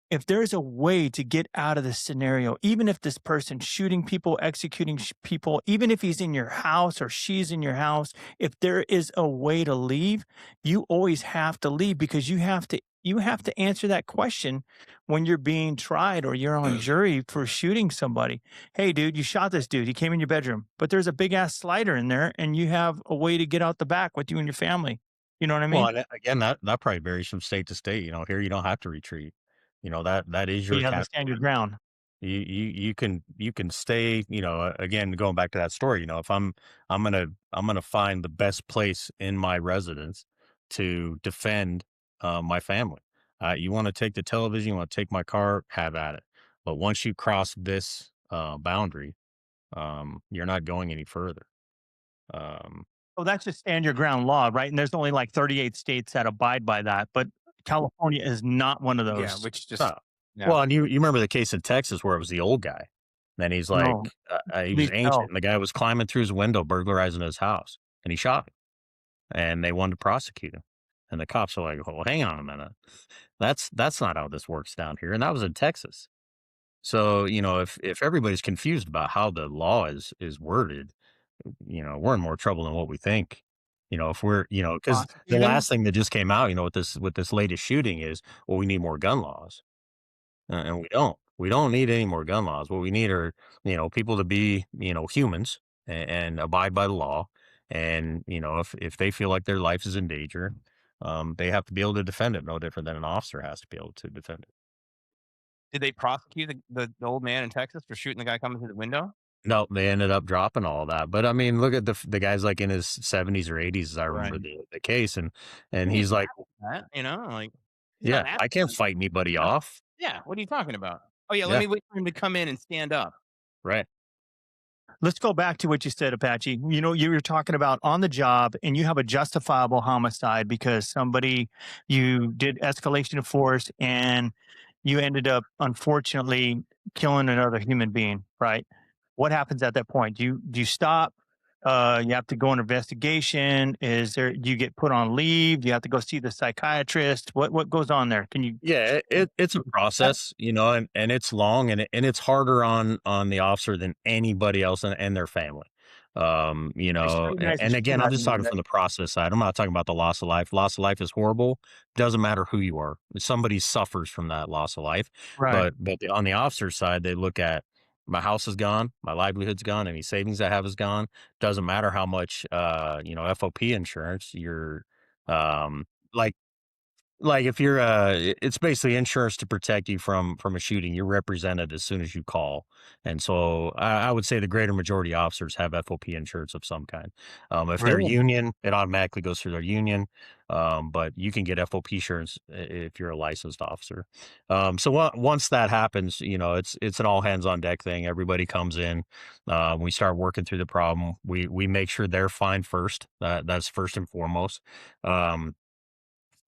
[SPEAKER 2] if there's a way to get out of this scenario, even if this person's shooting people, executing people, even if he's in your house or she's in your house, if there is a way to leave, you always have to leave because you have to you have to answer that question when you're being tried or you're on jury for shooting somebody. Hey, dude, you shot this dude. He came in your bedroom, but there's a big ass slider in there, and you have a way to get out the back with you and your family. You know what I
[SPEAKER 3] Well,
[SPEAKER 2] mean?
[SPEAKER 3] and again, that probably varies from state to state. Here you don't have to retreat. That is
[SPEAKER 2] But
[SPEAKER 3] your
[SPEAKER 2] you have to
[SPEAKER 3] cap.
[SPEAKER 2] stand your ground.
[SPEAKER 3] You can stay. Again, going back to that story. If I'm gonna find the best place in my residence to defend my family. You want to take the television, you want to take my car, have at it. But once you cross this boundary, you're not going any further. Um,
[SPEAKER 2] Oh, that's just stand your ground law, right? And there's only like 38 states that abide by that, but California is not one of
[SPEAKER 1] Yeah,
[SPEAKER 2] those.
[SPEAKER 1] which just
[SPEAKER 3] Oh.
[SPEAKER 1] yeah.
[SPEAKER 3] Well, and you remember the case in Texas where it was the old guy, and he's
[SPEAKER 2] No,
[SPEAKER 3] like, he was
[SPEAKER 2] please
[SPEAKER 3] ancient,
[SPEAKER 2] tell.
[SPEAKER 3] and the guy was climbing through his window, burglarizing his house, and he shot him, and they wanted to prosecute him, and the cops are like, "Well, hang on a minute, that's not how this works down here," and that was in Texas. So if everybody's confused about how the law is worded, we're in more trouble than what we think. If we're because the
[SPEAKER 1] Prosecute him?
[SPEAKER 3] last thing that just came out, with this latest shooting is, well, we need more gun laws. And we don't. We don't need any more gun laws. What we need are, people to be, humans and abide by the law. And, if they feel like their life is in danger, they have to be able to defend it no different than an officer has to be able to defend it.
[SPEAKER 1] Did they prosecute the old man in Texas for shooting the guy coming through the window?
[SPEAKER 3] No, they ended up dropping all that. But I mean, look at the guy's like in his 70s or 80s, as I
[SPEAKER 1] Right.
[SPEAKER 3] remember the case. And
[SPEAKER 1] He ain't
[SPEAKER 3] he's
[SPEAKER 1] mad
[SPEAKER 3] like,
[SPEAKER 1] at that, like, he's
[SPEAKER 3] yeah,
[SPEAKER 1] not asking
[SPEAKER 3] I can't
[SPEAKER 1] for
[SPEAKER 3] fight anybody
[SPEAKER 1] it.
[SPEAKER 3] off.
[SPEAKER 1] Yeah, what are you talking about? Oh, yeah, let
[SPEAKER 3] Yeah,
[SPEAKER 1] me wait for him to come in and stand up.
[SPEAKER 3] right.
[SPEAKER 2] Let's go back to what you said, Apache. You were talking about on the job and you have a justifiable homicide because you did escalation of force and you ended up unfortunately killing another human being, right? What happens at that point? Do you stop? You have to go on investigation. Do you get put on leave? Do you have to go see the psychiatrist? What goes on there? Can you
[SPEAKER 3] Yeah, it's a process, and it's long and it's harder on the officer than anybody else and their family.
[SPEAKER 2] they
[SPEAKER 3] And,
[SPEAKER 2] scrutinize the
[SPEAKER 3] and
[SPEAKER 2] shit
[SPEAKER 3] again, I'm
[SPEAKER 2] out of
[SPEAKER 3] just
[SPEAKER 2] you,
[SPEAKER 3] talking
[SPEAKER 2] right?
[SPEAKER 3] from the process side. I'm not talking about the loss of life. Loss of life is horrible. Doesn't matter who you are. Somebody suffers from that loss of life.
[SPEAKER 2] Right.
[SPEAKER 3] But on the officer side, they look at my house is gone, my livelihood's gone, any savings I have is gone. Doesn't matter how much FOP insurance you're like if you're it's basically insurance to protect you from a shooting. You're represented as soon as you call. And so I would say the greater majority of officers have FOP insurance of some kind. If they're
[SPEAKER 2] Really?
[SPEAKER 3] union, it automatically goes through their union. But you can get FOP insurance if you're a licensed officer. So once that happens, it's an all hands on deck thing. Everybody comes in. We start working through the problem. We make sure they're fine first. That's first and foremost. Um,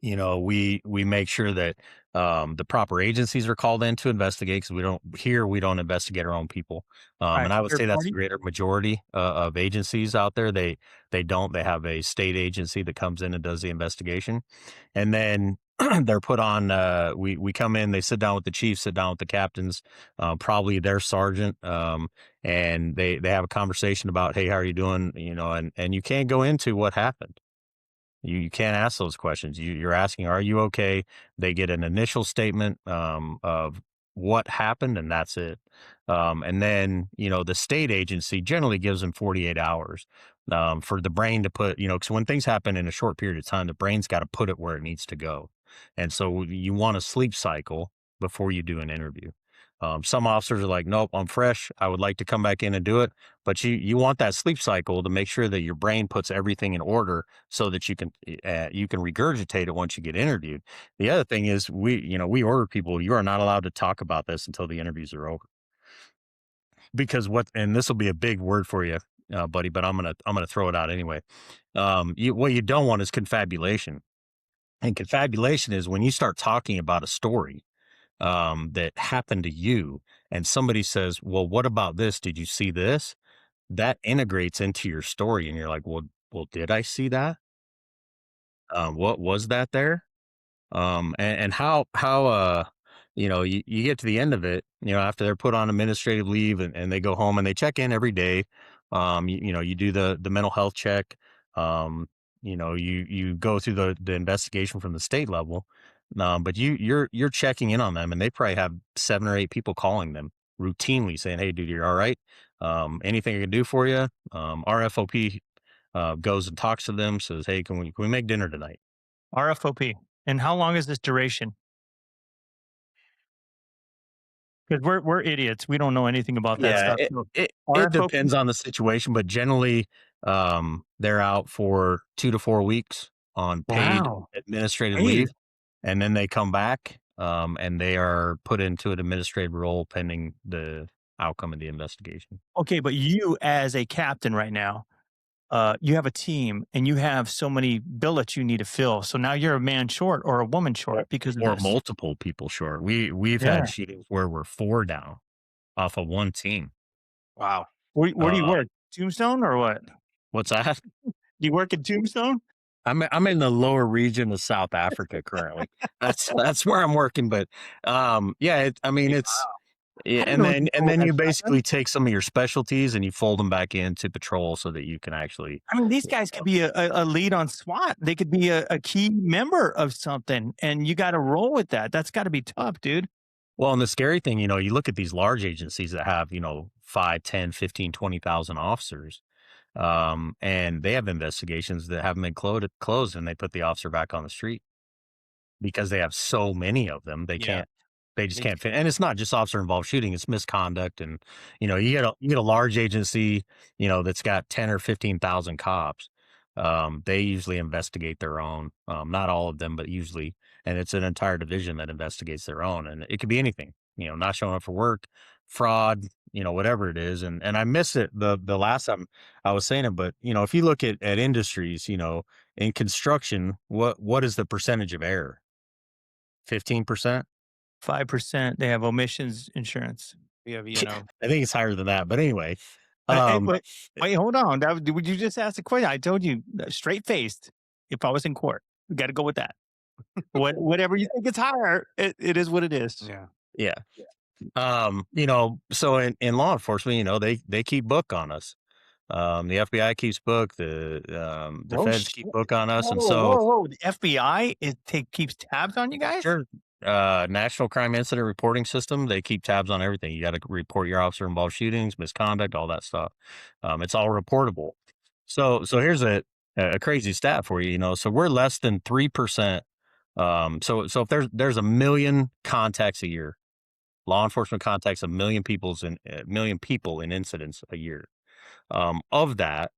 [SPEAKER 3] we make sure that the proper agencies are called in to investigate because we don't investigate our own people.
[SPEAKER 2] Right.
[SPEAKER 3] And I would
[SPEAKER 2] Third
[SPEAKER 3] say that's the
[SPEAKER 2] party?
[SPEAKER 3] greater majority of agencies out there. They have a state agency that comes in and does the investigation, and then they're put on. We come in, they sit down with the chief, sit down with the captains, probably their sergeant, and they have a conversation about, hey, how are you doing? And you can't go into what happened. You can't ask those questions. You're asking, "Are you okay?" They get an initial statement of what happened, and that's it. And then the state agency generally gives them 48 hours for the brain to put. Because when things happen in a short period of time, the brain's got to put it where it needs to go. And so you want a sleep cycle before you do an interview. Some officers are like, "Nope, I'm fresh. I would like to come back in and do it." But you want that sleep cycle to make sure that your brain puts everything in order so that you can regurgitate it once you get interviewed. The other thing is we order people, you are not allowed to talk about this until the interviews are over. Because and this will be a big word for you, buddy, but I'm gonna throw it out anyway. What you don't want is confabulation. And confabulation is when you start talking about a story that happened to you and somebody says, well, what about this? Did you see this? That integrates into your story. And you're like, well, did I see that? What was that there? And how you get to the end of it, after they're put on administrative leave and they go home and they check in every day. You do the mental health check. You go through the investigation from the state level. But you're checking in on them, and they probably have 7 or 8 people calling them routinely saying, "Hey, dude, you're all right. Anything I can do for you?" Our FOP goes and talks to them, says, "Hey, can we make dinner tonight?"
[SPEAKER 2] RFOP. And how long is this duration? Because we're idiots. We don't know anything about that
[SPEAKER 3] Yeah,
[SPEAKER 2] stuff. So
[SPEAKER 3] it
[SPEAKER 2] RFOP.
[SPEAKER 3] depends on the situation, but generally, they're out for 2 to 4 weeks on paid
[SPEAKER 2] Wow.
[SPEAKER 3] administrative
[SPEAKER 2] Hey.
[SPEAKER 3] leave, and then they come back, and they are put into an administrative role pending the outcome of the investigation.
[SPEAKER 2] Okay, but you as a captain right now, you have a team and you have so many billets you need to fill. So now you're a man short or a woman
[SPEAKER 3] Or
[SPEAKER 2] short because of
[SPEAKER 3] or
[SPEAKER 2] this.
[SPEAKER 3] multiple people short. We've
[SPEAKER 2] Yeah.
[SPEAKER 3] had shootings where we're 4 down off of 1 team.
[SPEAKER 1] Wow.
[SPEAKER 2] Where do you
[SPEAKER 3] Uh,
[SPEAKER 2] work? Tombstone or what?
[SPEAKER 3] what's that?
[SPEAKER 2] Do you work at Tombstone?
[SPEAKER 3] I'm in the lower region of South Africa currently. That's where I'm working, but, yeah, I mean, it's yeah,
[SPEAKER 2] I didn't know you
[SPEAKER 3] and
[SPEAKER 2] sold
[SPEAKER 3] then
[SPEAKER 2] that
[SPEAKER 3] you
[SPEAKER 2] shotgun.
[SPEAKER 3] basically take some of your specialties and you fold them back into patrol so that you can actually.
[SPEAKER 2] I mean, these guys could be a lead on SWAT. They could be a key member of something, and you got to roll with that. That's got to be tough, dude.
[SPEAKER 3] Well, and the scary thing, you look at these large agencies that have, 5, 10, 15, 20,000 officers, and they have investigations that haven't been closed, and they put the officer back on the street because they have so many of them.
[SPEAKER 1] Yeah.
[SPEAKER 3] They just
[SPEAKER 1] They
[SPEAKER 3] can't fit. And it's not just officer involved shooting, it's misconduct. And, you get a large agency, that's got 10 or 15,000 cops. They usually investigate their own, not all of them, but usually, and it's an entire division that investigates their own. And it could be anything, not showing up for work, fraud, whatever it is. And I miss it the last time I was saying it, but if you look at industries, in construction, what is the percentage of error? 15%?
[SPEAKER 2] 5%. They have omissions insurance.
[SPEAKER 1] We have,
[SPEAKER 3] I think it's higher than that, but anyway,
[SPEAKER 2] Hey,
[SPEAKER 3] um,
[SPEAKER 2] wait, hold on. Would you just ask a question? I told you straight faced. If I was in court, we got to go with that. Whatever you think it's higher, it is what it is.
[SPEAKER 1] yeah.
[SPEAKER 3] yeah. So in law enforcement, they keep book on us. The FBI keeps book, the
[SPEAKER 2] Oh
[SPEAKER 3] feds
[SPEAKER 2] shit!
[SPEAKER 3] keep book on us,
[SPEAKER 2] Whoa,
[SPEAKER 3] and
[SPEAKER 2] whoa,
[SPEAKER 3] so
[SPEAKER 2] whoa! The FBI keeps tabs on you guys.
[SPEAKER 3] sure. National Crime Incident Reporting System, they keep tabs on everything. You got to report your officer involved shootings, misconduct, all that stuff. It's all reportable. So here's a crazy stat for you. So we're less than 3%. So if there's a million contacts a year, law enforcement contacts a million people in incidents a year. Of that,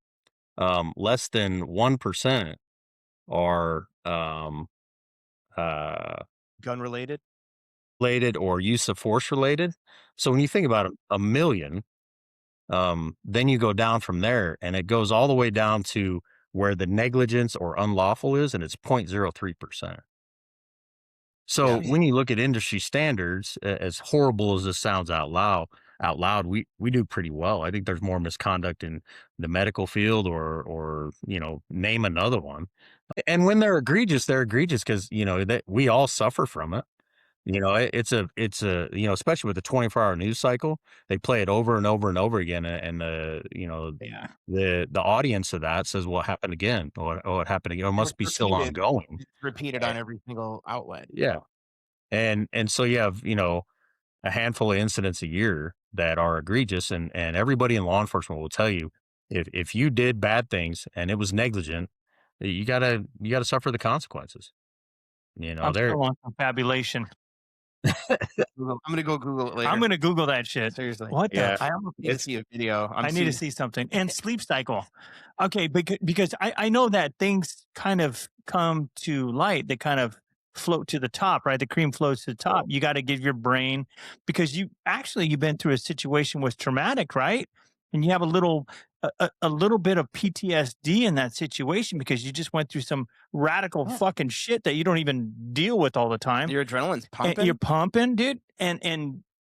[SPEAKER 3] less than 1% are
[SPEAKER 1] Gun related.
[SPEAKER 3] related or use of force related. So when you think about a million, then you go down from there, and it goes all the way down to where the negligence or unlawful is, and it's 0.03%. So
[SPEAKER 1] Yeah.
[SPEAKER 3] when you look at industry standards, as horrible as this sounds out loud, we do pretty well. I think there's more misconduct in the medical field or name another one. And when they're egregious because that we all suffer from it. It's a especially with the 24-hour news cycle, they play it over and over and over again, and
[SPEAKER 1] Yeah.
[SPEAKER 3] the audience of that says, "Well, it happened again. Oh, it happened again. It must be still ongoing."
[SPEAKER 1] It's repeated on every single outlet.
[SPEAKER 3] Yeah. And so you have, a handful of incidents a year that are egregious, and everybody in law enforcement will tell you, if you did bad things and it was negligent, you gotta suffer the consequences.
[SPEAKER 2] I'm
[SPEAKER 3] They're
[SPEAKER 2] still on confabulation.
[SPEAKER 1] I'm gonna go Google it later.
[SPEAKER 2] I'm gonna Google that shit.
[SPEAKER 1] Seriously.
[SPEAKER 2] What the?
[SPEAKER 3] yeah,
[SPEAKER 2] I
[SPEAKER 1] Need to
[SPEAKER 3] it's
[SPEAKER 1] see a video.
[SPEAKER 2] I need to see something. And sleep cycle. Okay, because I know that things kind of come to light. They kind of float to the top, right? The cream floats to the top. You got to give your brain, because you've been through a situation was traumatic, right? And you have a little bit of PTSD in that situation because you just went through some radical fucking shit that you don't even deal with all the time.
[SPEAKER 1] Your adrenaline's
[SPEAKER 2] And
[SPEAKER 1] pumping.
[SPEAKER 2] you're pumping, dude. And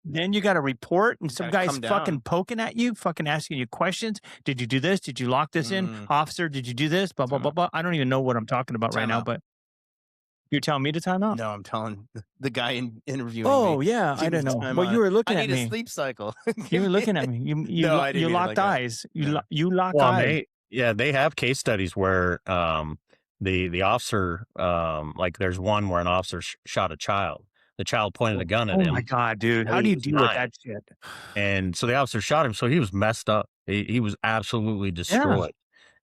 [SPEAKER 2] then you got to report, and some
[SPEAKER 1] gotta
[SPEAKER 2] guy's
[SPEAKER 1] come down.
[SPEAKER 2] fucking poking at you, fucking asking you questions. Did you do this? Did you lock this in? Officer, did you do this? Blah, blah,
[SPEAKER 1] Time
[SPEAKER 2] blah,
[SPEAKER 1] out.
[SPEAKER 2] blah. I don't even know what I'm talking about right
[SPEAKER 1] Time
[SPEAKER 2] now,
[SPEAKER 1] out.
[SPEAKER 2] but you're telling me to time out?
[SPEAKER 1] No, I'm telling the guy interviewing
[SPEAKER 2] Oh,
[SPEAKER 1] me.
[SPEAKER 2] yeah. I
[SPEAKER 1] Give me
[SPEAKER 2] don't know.
[SPEAKER 1] time
[SPEAKER 2] But
[SPEAKER 1] on
[SPEAKER 2] you
[SPEAKER 1] it.
[SPEAKER 2] were looking
[SPEAKER 1] I
[SPEAKER 2] at
[SPEAKER 1] need
[SPEAKER 2] me.
[SPEAKER 1] a sleep cycle.
[SPEAKER 2] You were looking at me.
[SPEAKER 1] No, I didn't
[SPEAKER 2] You
[SPEAKER 1] mean it
[SPEAKER 2] locked
[SPEAKER 1] like that.
[SPEAKER 2] eyes.
[SPEAKER 1] No.
[SPEAKER 2] You lock
[SPEAKER 3] well,
[SPEAKER 2] eyes.
[SPEAKER 3] they have case studies where the officer, like there's one where an officer shot a child. The child pointed a gun at
[SPEAKER 2] Oh my
[SPEAKER 3] him.
[SPEAKER 2] god, dude,
[SPEAKER 3] And
[SPEAKER 2] how do
[SPEAKER 3] he
[SPEAKER 2] you
[SPEAKER 3] was
[SPEAKER 2] deal with
[SPEAKER 3] 9.
[SPEAKER 2] that shit?
[SPEAKER 3] And so the officer shot him, so he was messed up. He was absolutely
[SPEAKER 2] Yeah,
[SPEAKER 3] destroyed.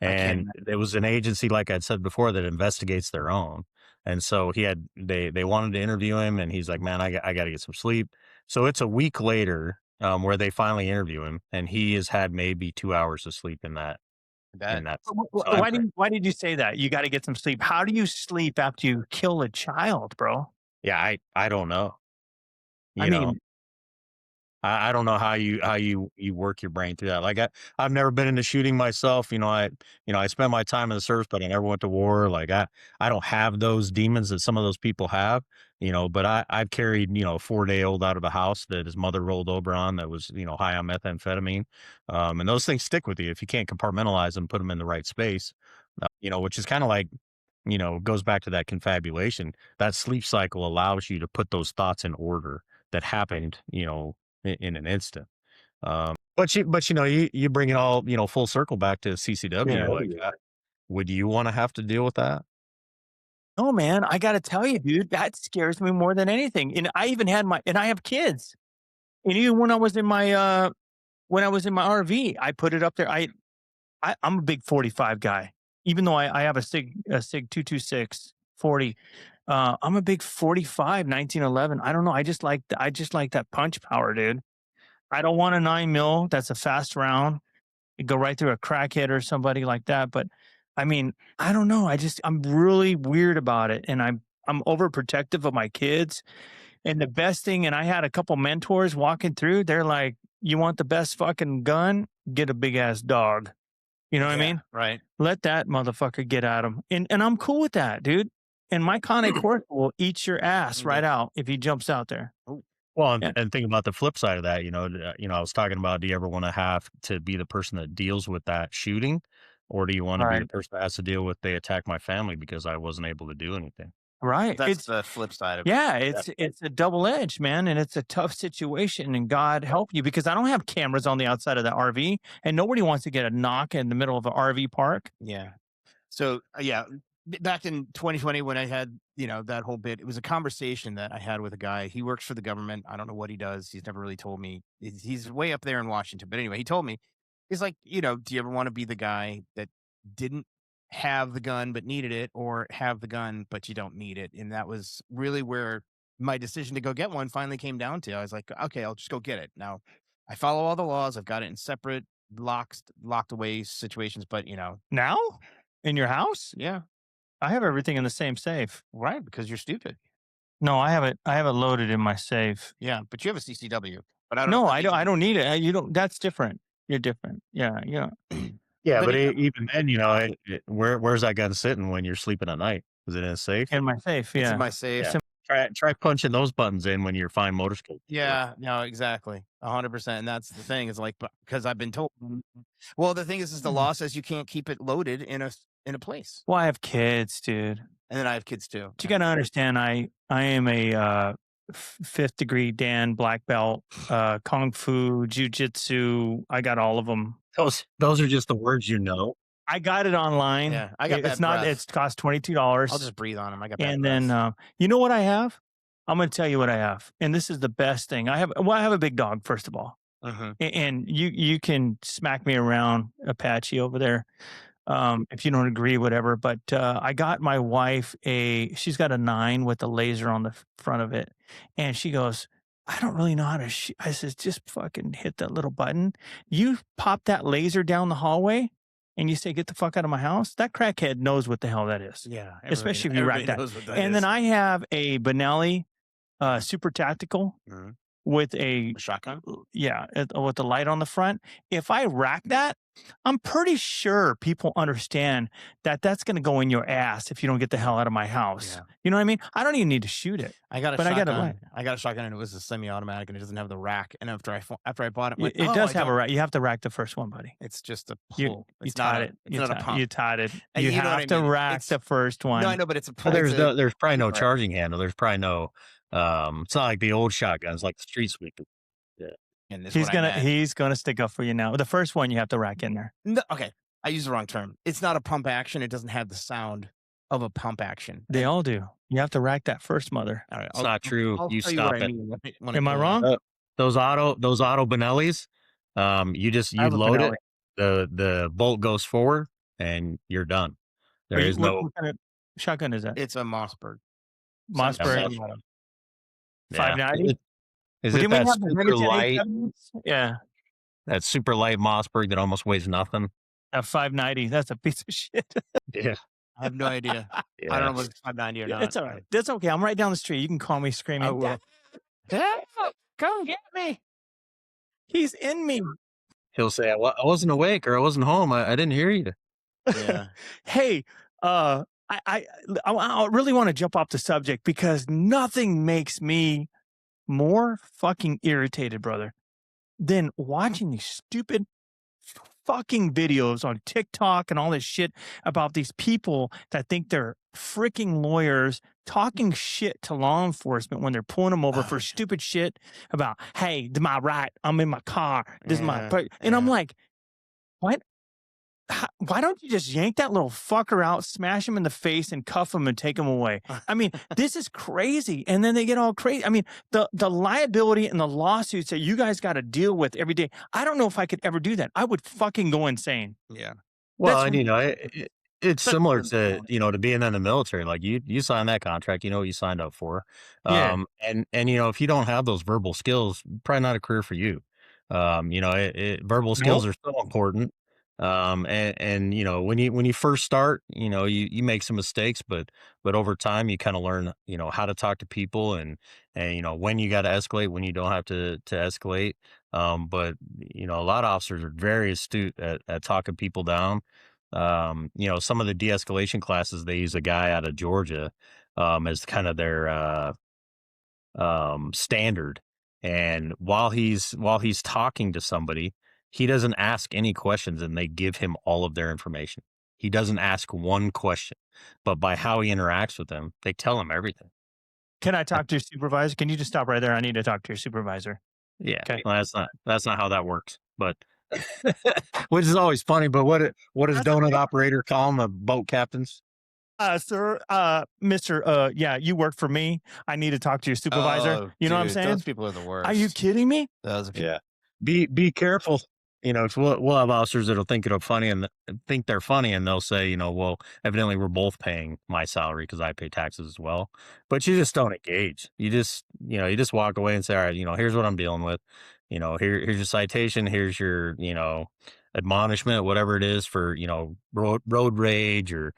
[SPEAKER 1] I can't
[SPEAKER 3] And it was an agency, like I'd said before, that investigates their own. And so they wanted to interview him, and he's like, "Man, I got to get some sleep." So it's a week later, where they finally interview him, and he has had maybe 2 hours of sleep in
[SPEAKER 1] bet.
[SPEAKER 3] that time
[SPEAKER 2] why
[SPEAKER 3] frame.
[SPEAKER 2] did you say that? You gotta get some sleep. How do you sleep after you kill a child, bro?
[SPEAKER 3] Yeah, I don't know.
[SPEAKER 2] I
[SPEAKER 3] You know,
[SPEAKER 2] mean,
[SPEAKER 3] I don't know how you work your brain through that. Like I've never been into shooting myself. I spent my time in the service, but I never went to war. Like I don't have those demons that some of those people have. But I've carried a 4-day old out of a house that his mother rolled over on that was high on methamphetamine, and those things stick with you if you can't compartmentalize them, put them in the right space. Which is kind of like goes back to that confabulation. That sleep cycle allows you to put those thoughts in order that happened. In an instant. But you bring it all full circle back to
[SPEAKER 2] yeah.
[SPEAKER 3] CCW. Like, would you want to have to deal with that?
[SPEAKER 2] Oh man, I gotta tell you, dude, that scares me more than anything. And I have kids. And even when I was in my RV, I put it up there. I'm a big 45 guy. Even though I have a Sig 226 40. I'm a big 45 1911. I don't know. I just like that punch power, dude. I don't want a 9 mil. That's a fast round. It go right through a crackhead or somebody like that. But I mean, I don't know. I'm really weird about it. And I'm overprotective of my kids. And the best thing, and I had a couple mentors walking through, they're like, you want the best fucking gun? Get a big ass dog. You know what I
[SPEAKER 1] Yeah,
[SPEAKER 2] mean?
[SPEAKER 1] right.
[SPEAKER 2] Let that motherfucker get at him. And I'm cool with that, dude. And my Connie Court will eat your ass right
[SPEAKER 1] Yeah.
[SPEAKER 2] out if he jumps out there.
[SPEAKER 1] Oh,
[SPEAKER 3] Well,
[SPEAKER 2] Yeah.
[SPEAKER 3] and think about the flip side of that. I was talking about, do you ever want to have to be the person that deals with that shooting, or do you want to be
[SPEAKER 2] Right.
[SPEAKER 3] the person that has to deal with they attack my family because I wasn't able to do anything?
[SPEAKER 2] Right.
[SPEAKER 1] that's the flip side of it.
[SPEAKER 2] Yeah, it's a double edge, man, and it's a tough situation. And God help you because I don't have cameras on the outside of the RV, and nobody wants to get a knock in the middle of an RV park.
[SPEAKER 1] Yeah. So yeah, back in 2020 when I had that whole bit, it was a conversation that I had with a guy. He works for the government. I don't know what he does. He's never really told me. He's way up there in Washington. But anyway, he told me he's like, do you ever want to be the guy that didn't have the gun but needed it, or have the gun but you don't need it? And that was really where my decision to go get one finally came down to. I was like, okay, I'll just go get it. Now, I follow all the laws. I've got it in separate locked away situations, but
[SPEAKER 2] Now? In your house?
[SPEAKER 1] yeah,
[SPEAKER 2] I have everything in the same safe.
[SPEAKER 1] right, because you're stupid.
[SPEAKER 2] No, I have it loaded in my safe.
[SPEAKER 1] Yeah, but you have a CCW, but I don't know
[SPEAKER 2] No,
[SPEAKER 1] if that
[SPEAKER 2] I
[SPEAKER 1] makes
[SPEAKER 2] don't need it. You don't that's different. You're different. Yeah, yeah.
[SPEAKER 3] Yeah,
[SPEAKER 1] but
[SPEAKER 3] but even then, where's that gun sitting when you're sleeping at night? Is it in a safe?
[SPEAKER 2] In my safe,
[SPEAKER 1] it's in
[SPEAKER 2] yeah.
[SPEAKER 1] my safe.
[SPEAKER 3] Yeah. Try punching those buttons in when you're fine motor skills.
[SPEAKER 1] Yeah, no, exactly. 100%. And that's the thing is like, because I've been told, well, the thing is the law says you can't keep it loaded in a place.
[SPEAKER 2] Well, I have kids, dude.
[SPEAKER 1] And then I have kids too.
[SPEAKER 2] But you gotta understand, I am a 5th degree Dan black belt, kung fu, jujitsu. I got all of them.
[SPEAKER 3] Those are just the words you know.
[SPEAKER 2] I got it online.
[SPEAKER 1] Yeah, I got
[SPEAKER 2] It's
[SPEAKER 1] bad
[SPEAKER 2] not.
[SPEAKER 1] breath.
[SPEAKER 2] It's cost $22.
[SPEAKER 1] I'll just breathe on them. I got bad
[SPEAKER 2] And
[SPEAKER 1] breath.
[SPEAKER 2] then you know what I have? I'm gonna tell you what I have, and this is the best thing. I have a big dog, first of all,
[SPEAKER 1] Mhm.
[SPEAKER 2] and you can smack me around, Apache over there, if you don't agree, whatever. But I got my wife she's got a 9 with a laser on the front of it, and she goes, I don't really know how to shoot. I says, just fucking hit that little button. You pop that laser down the hallway, and you say, get the fuck out of my house. That crackhead knows what the hell that is.
[SPEAKER 1] Yeah.
[SPEAKER 2] Especially if you rack
[SPEAKER 1] everybody
[SPEAKER 2] that.
[SPEAKER 1] knows what that
[SPEAKER 2] And
[SPEAKER 1] is.
[SPEAKER 2] then I have a Benelli super tactical
[SPEAKER 1] Mhm.
[SPEAKER 2] with a
[SPEAKER 1] A shotgun.
[SPEAKER 2] with the light on the front. If I rack that, I'm pretty sure people understand that that's going to go in your ass if you don't get the hell out of my house.
[SPEAKER 1] Yeah.
[SPEAKER 2] You know what I mean? I don't even need to shoot it.
[SPEAKER 1] I got a
[SPEAKER 2] But I got
[SPEAKER 1] shotgun.
[SPEAKER 2] a light.
[SPEAKER 1] I got a shotgun and it was a semi-automatic and it doesn't have the rack. And after I bought it, I'm like,
[SPEAKER 2] It
[SPEAKER 1] oh,
[SPEAKER 2] does
[SPEAKER 1] I
[SPEAKER 2] have a
[SPEAKER 1] don't-
[SPEAKER 2] rack. You have to rack the first one, buddy.
[SPEAKER 1] It's just a
[SPEAKER 2] You
[SPEAKER 1] pull.
[SPEAKER 2] you
[SPEAKER 1] It's not
[SPEAKER 2] taught
[SPEAKER 1] a,
[SPEAKER 2] it.
[SPEAKER 1] It's
[SPEAKER 2] You
[SPEAKER 1] not a
[SPEAKER 2] taught
[SPEAKER 1] pump.
[SPEAKER 2] you taught it.
[SPEAKER 1] And
[SPEAKER 2] You
[SPEAKER 1] you know what I
[SPEAKER 2] have to
[SPEAKER 1] mean?
[SPEAKER 2] rack
[SPEAKER 1] It's-
[SPEAKER 2] the first one.
[SPEAKER 1] No, I know, but it's a pull.
[SPEAKER 3] Well,
[SPEAKER 1] It's
[SPEAKER 3] there's probably no
[SPEAKER 1] Right.
[SPEAKER 3] charging handle. There's probably no. It's not like the old shotguns, like the street sweeper. Yeah.
[SPEAKER 1] and this
[SPEAKER 2] He's
[SPEAKER 1] what I meant.
[SPEAKER 2] he's gonna stick up for you now. The first one you have to rack in there.
[SPEAKER 1] No, okay, I used the wrong term. It's not a pump action. It doesn't have the sound of a pump action.
[SPEAKER 2] They all do. You have to rack that first mother.
[SPEAKER 1] All right,
[SPEAKER 3] It's not true.
[SPEAKER 1] I'll
[SPEAKER 3] You
[SPEAKER 1] tell you what
[SPEAKER 3] stop
[SPEAKER 1] I
[SPEAKER 3] it.
[SPEAKER 1] mean when
[SPEAKER 2] Am I
[SPEAKER 1] pull it up.
[SPEAKER 2] wrong?
[SPEAKER 3] Those auto Benellis,
[SPEAKER 2] I
[SPEAKER 3] you
[SPEAKER 2] have a
[SPEAKER 3] load it,
[SPEAKER 2] Benelli.
[SPEAKER 3] the bolt goes forward, and you're done. There
[SPEAKER 2] Are you
[SPEAKER 3] is
[SPEAKER 2] what,
[SPEAKER 3] no
[SPEAKER 2] what kind of shotgun is that?
[SPEAKER 1] It's a Mossberg.
[SPEAKER 2] Mossberg
[SPEAKER 3] Semi-auto. Yeah.
[SPEAKER 2] 590.
[SPEAKER 3] Is
[SPEAKER 2] Well,
[SPEAKER 3] it
[SPEAKER 2] didn't we
[SPEAKER 3] that
[SPEAKER 2] have the
[SPEAKER 3] super
[SPEAKER 2] Remington
[SPEAKER 3] light
[SPEAKER 2] 870s? Yeah,
[SPEAKER 3] Mossberg that almost weighs nothing?
[SPEAKER 2] a 590. That's a piece of shit.
[SPEAKER 3] Yeah.
[SPEAKER 1] I have no idea. I
[SPEAKER 3] Yeah.
[SPEAKER 1] don't know if it's 590 or
[SPEAKER 2] Yeah,
[SPEAKER 1] not.
[SPEAKER 2] it's all right. That's okay. I'm right down the street. You can call me
[SPEAKER 1] I
[SPEAKER 2] screaming.
[SPEAKER 1] will.
[SPEAKER 2] "Dad, come get me. He's in me."
[SPEAKER 3] He'll say, I wasn't awake or I wasn't home. I didn't hear you.
[SPEAKER 1] Yeah.
[SPEAKER 2] Hey, I really want to jump off the subject because nothing makes me more fucking irritated, brother, than watching these stupid fucking videos on TikTok and all this shit about these people that think they're freaking lawyers talking shit to law enforcement when they're pulling them over for stupid shit about, hey, to my right, I'm in my car. This is my, and I'm like, what? Why don't you just yank that little fucker out, smash him in the face, and cuff him and take him away? I mean, this is crazy. And then they get all crazy. I mean, the liability and the lawsuits that you guys got to deal with every day. I don't know if I could ever do that. I would fucking go insane.
[SPEAKER 1] Yeah.
[SPEAKER 3] Well,
[SPEAKER 2] That's
[SPEAKER 3] and it's
[SPEAKER 2] but-
[SPEAKER 3] similar to to being in the military. Like you signed that contract, you know what you signed up for.
[SPEAKER 2] Yeah.
[SPEAKER 3] And if you don't have those verbal skills, probably not a career for you. Verbal skills
[SPEAKER 2] Nope.
[SPEAKER 3] are so important. And when you first start, you make some mistakes, but over time you kind of learn, how to talk to people and when you got to escalate, when you don't have to escalate. But a lot of officers are very astute at talking people down. Some of the de-escalation classes, they use a guy out of Georgia as kind of their standard. And while he's talking to somebody, he doesn't ask any questions, and they give him all of their information. He doesn't ask one question, but by how he interacts with them, they tell him everything.
[SPEAKER 2] Can I talk to your supervisor? Can you just stop right there? I need to talk to your supervisor.
[SPEAKER 3] Yeah,
[SPEAKER 2] Okay.
[SPEAKER 3] well, that's not how that works. But which is always funny. But what does
[SPEAKER 2] That's
[SPEAKER 3] donut operator call them? The boat captains?
[SPEAKER 2] Sir, Mr. Yeah, you work for me. I need to talk to your supervisor.
[SPEAKER 1] Oh,
[SPEAKER 2] You know what I'm
[SPEAKER 1] dude,
[SPEAKER 2] saying?
[SPEAKER 1] those people are the worst.
[SPEAKER 2] Are you kidding me?
[SPEAKER 1] Those people.
[SPEAKER 3] Yeah. Be careful. 'Cause we'll have officers that'll think it'll funny and think they're funny, and they'll say, well, evidently we're both paying my salary because I pay taxes as well. But you just don't engage. You just walk away and say, all right, here's what I'm dealing with. Here's your citation. Here's your, admonishment, whatever it is for, road rage or,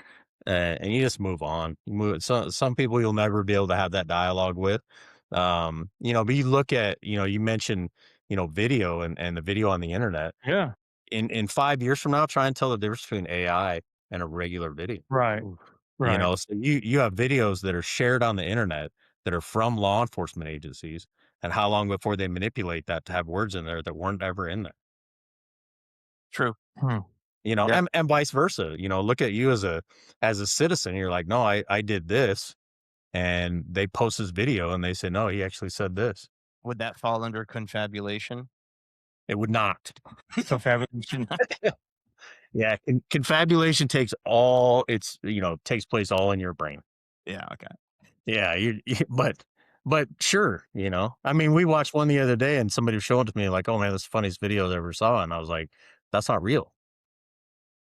[SPEAKER 3] and you just move on. Some people you'll never be able to have that dialogue with. But you look at, you mentioned, video and the video on the internet.
[SPEAKER 2] Yeah.
[SPEAKER 3] In 5 years from now, try and tell the difference between AI and a regular video.
[SPEAKER 2] Right.
[SPEAKER 1] Oof.
[SPEAKER 2] Right.
[SPEAKER 3] So you have videos that are shared on the internet that are from law enforcement agencies, and how long before they manipulate that to have words in there that weren't ever in there.
[SPEAKER 1] True.
[SPEAKER 2] Yeah.
[SPEAKER 3] And vice versa. Look at you as a citizen. You're like, no, I did this, and they post this video and they say, no, he actually said this.
[SPEAKER 1] Would that fall under confabulation?
[SPEAKER 3] It would not.
[SPEAKER 2] Confabulation.
[SPEAKER 3] Yeah, confabulation takes place all in your brain.
[SPEAKER 1] Yeah. Okay.
[SPEAKER 3] Yeah, but sure, I mean, we watched one the other day, and somebody was showing it to me like, "Oh man, that's the funniest video I ever saw," and I was like, "That's not real."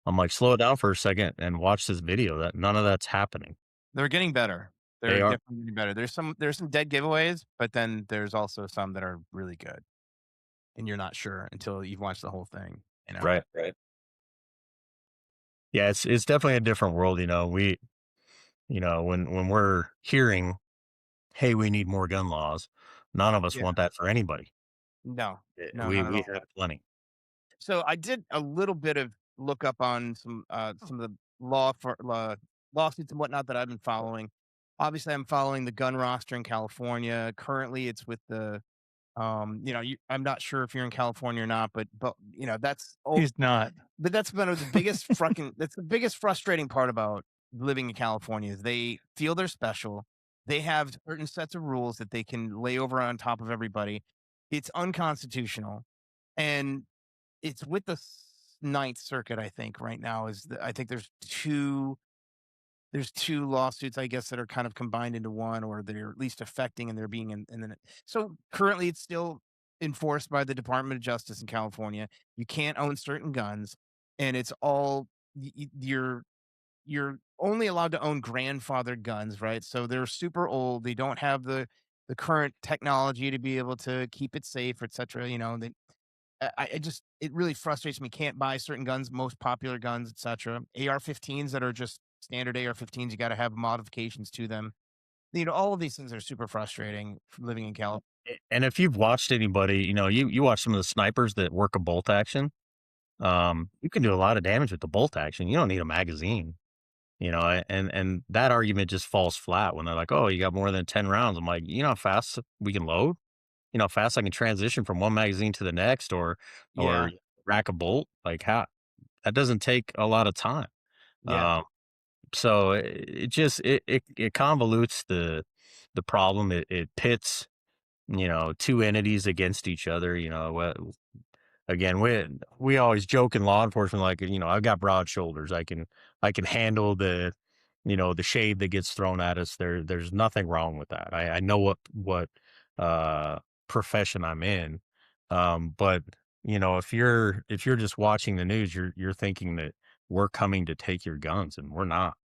[SPEAKER 3] I'm like, "Slow it down for a second and watch this video. That none of that's happening."
[SPEAKER 1] They're getting better. They're
[SPEAKER 3] They are.
[SPEAKER 1] definitely getting better. There's some dead giveaways, but then there's also some that are really good, and you're not sure until you've watched the whole thing.
[SPEAKER 3] Right. Yeah, it's definitely a different world. When we're hearing, "Hey, we need more gun laws," none of us
[SPEAKER 1] Yeah.
[SPEAKER 3] want that for anybody.
[SPEAKER 1] No. No.
[SPEAKER 3] we
[SPEAKER 1] Not at
[SPEAKER 3] we
[SPEAKER 1] all.
[SPEAKER 3] have plenty.
[SPEAKER 1] So I did a little bit of look up on some of the lawsuits and whatnot that I've been following. Obviously, I'm following the gun roster in California. Currently, it's with the I'm not sure if you're in California or not, but
[SPEAKER 2] He's not.
[SPEAKER 1] but that's one of the biggest that's the biggest frustrating part about living in California is they feel they're special. They have certain sets of rules that they can lay over on top of everybody. It's unconstitutional, and it's with the Ninth Circuit. I think right now I think there's two there's 2 lawsuits, I guess, that are kind of combined into one, or they're at least affecting, and they're being in the so currently it's still enforced by the Department of Justice in California. You can't own certain guns, and it's all you're only allowed to own grandfathered guns, right? So they're super old. They don't have the current technology to be able to keep it safe, et cetera. They I just it really frustrates me. Can't buy certain guns, most popular guns, et cetera. AR-15s that are just standard AR-15s, you gotta have modifications to them. All of these things are super frustrating from living in California.
[SPEAKER 3] And if you've watched anybody, you watch some of the snipers that work a bolt action, you can do a lot of damage with the bolt action. You don't need a magazine, and that argument just falls flat when they're like, "Oh, you got more than 10 rounds." I'm like, "You know how fast we can load? You know how fast I can transition from one magazine to the next or
[SPEAKER 1] Yeah,
[SPEAKER 3] rack a bolt? Like how that doesn't take a lot of time."
[SPEAKER 1] yeah.
[SPEAKER 3] Um, so it just it convolutes the problem. It pits, two entities against each other. Again, we always joke in law enforcement, like, I've got broad shoulders. I can handle the shade that gets thrown at us. There's nothing wrong with that. I know what uh profession I'm in. But if you're just watching the news, you're thinking that we're coming to take your guns, and we're not.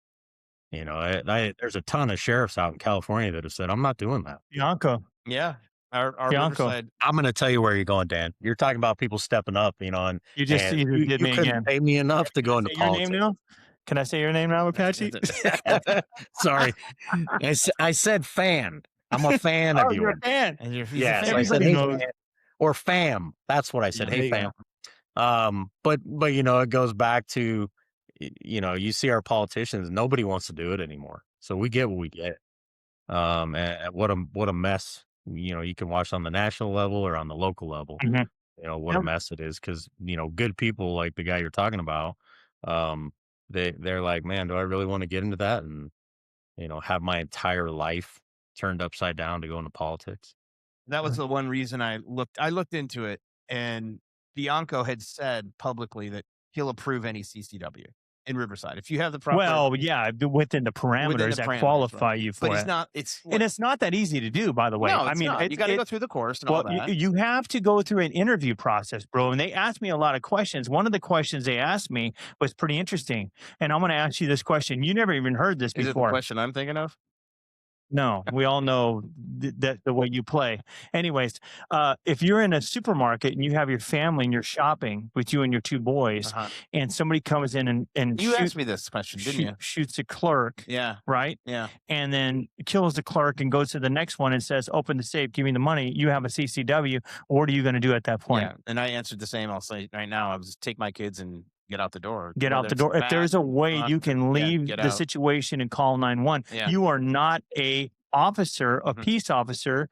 [SPEAKER 3] There's a ton of sheriffs out in California that have said, I'm not doing that.
[SPEAKER 2] Bianco,
[SPEAKER 1] Yeah. Our
[SPEAKER 2] Bianco,
[SPEAKER 1] Riverside.
[SPEAKER 3] I'm gonna tell you where you're going, Dan. You're talking about people stepping up, and
[SPEAKER 2] you
[SPEAKER 3] you
[SPEAKER 2] did
[SPEAKER 3] you
[SPEAKER 2] me
[SPEAKER 3] couldn't
[SPEAKER 2] again.
[SPEAKER 3] pay me enough to
[SPEAKER 2] Can I
[SPEAKER 3] go into
[SPEAKER 2] say your name
[SPEAKER 3] politics.
[SPEAKER 2] now? Can I say your name now, Apache?
[SPEAKER 3] Sorry. I said fan. I'm a fan
[SPEAKER 2] Oh,
[SPEAKER 3] of
[SPEAKER 2] you're a
[SPEAKER 3] yours.
[SPEAKER 2] fan.
[SPEAKER 1] And he's a
[SPEAKER 3] Yes,
[SPEAKER 1] fan.
[SPEAKER 3] I said,
[SPEAKER 2] Everybody
[SPEAKER 3] "Hey,
[SPEAKER 2] knows.
[SPEAKER 3] fan," or "Fam." That's what I said,
[SPEAKER 1] Yeah,
[SPEAKER 3] "Hey,
[SPEAKER 1] there you
[SPEAKER 3] fam."
[SPEAKER 1] go.
[SPEAKER 3] But it goes back to, you see our politicians, nobody wants to do it anymore. So we get what we get. And what a mess, you can watch on the national level or on the local level,
[SPEAKER 2] Mhm.
[SPEAKER 3] what a
[SPEAKER 2] Yep.
[SPEAKER 3] mess it is. Cause, good people like the guy you're talking about, um, they're like, man, do I really want to get into that and, have my entire life turned upside down to go into politics?
[SPEAKER 1] That was the one reason I looked into it, and Bianco had said publicly that he'll approve any CCW in Riverside. If you have the proper
[SPEAKER 2] Well, yeah, within the
[SPEAKER 1] within
[SPEAKER 2] parameters
[SPEAKER 1] the
[SPEAKER 2] that
[SPEAKER 1] parameters, right?
[SPEAKER 2] qualify you
[SPEAKER 1] But
[SPEAKER 2] for
[SPEAKER 1] he's
[SPEAKER 2] it.
[SPEAKER 1] not it's
[SPEAKER 2] And
[SPEAKER 1] what
[SPEAKER 2] it's not that easy to do, by the way.
[SPEAKER 1] no,
[SPEAKER 2] I
[SPEAKER 1] it's
[SPEAKER 2] mean,
[SPEAKER 1] not. You gotta
[SPEAKER 2] it
[SPEAKER 1] go through the course and
[SPEAKER 2] well,
[SPEAKER 1] all that.
[SPEAKER 2] you have to go through an interview process, bro. And they asked me a lot of questions. One of the questions they asked me was pretty interesting. And I'm going to ask you this question. You never even heard this
[SPEAKER 1] Is it the
[SPEAKER 2] before.
[SPEAKER 1] question I'm thinking of?
[SPEAKER 2] No, we all know that the way you play. Anyways, if you're in a supermarket and you have your family and you're shopping with you and your two boys,
[SPEAKER 1] Uh-huh.
[SPEAKER 2] and somebody comes in and
[SPEAKER 1] You asked me this question, didn't you?
[SPEAKER 2] shoots a clerk,
[SPEAKER 1] Yeah.
[SPEAKER 2] right?
[SPEAKER 1] Yeah.
[SPEAKER 2] And then kills the clerk and goes to the next one and says, "Open the safe, give me the money." You have a CCW. What are you going to do at that point?
[SPEAKER 1] Yeah. And I answered the same. I'll say right now, I was take my kids and get out the door.
[SPEAKER 2] Get out
[SPEAKER 1] Whether
[SPEAKER 2] the
[SPEAKER 1] it's
[SPEAKER 2] door. If
[SPEAKER 1] back,
[SPEAKER 2] there's a way
[SPEAKER 1] front,
[SPEAKER 2] you can
[SPEAKER 1] yeah,
[SPEAKER 2] leave
[SPEAKER 1] get
[SPEAKER 2] the
[SPEAKER 1] out.
[SPEAKER 2] situation and call 911,
[SPEAKER 1] Yeah.
[SPEAKER 2] you are not a officer, a
[SPEAKER 1] Mhm.
[SPEAKER 2] peace officer.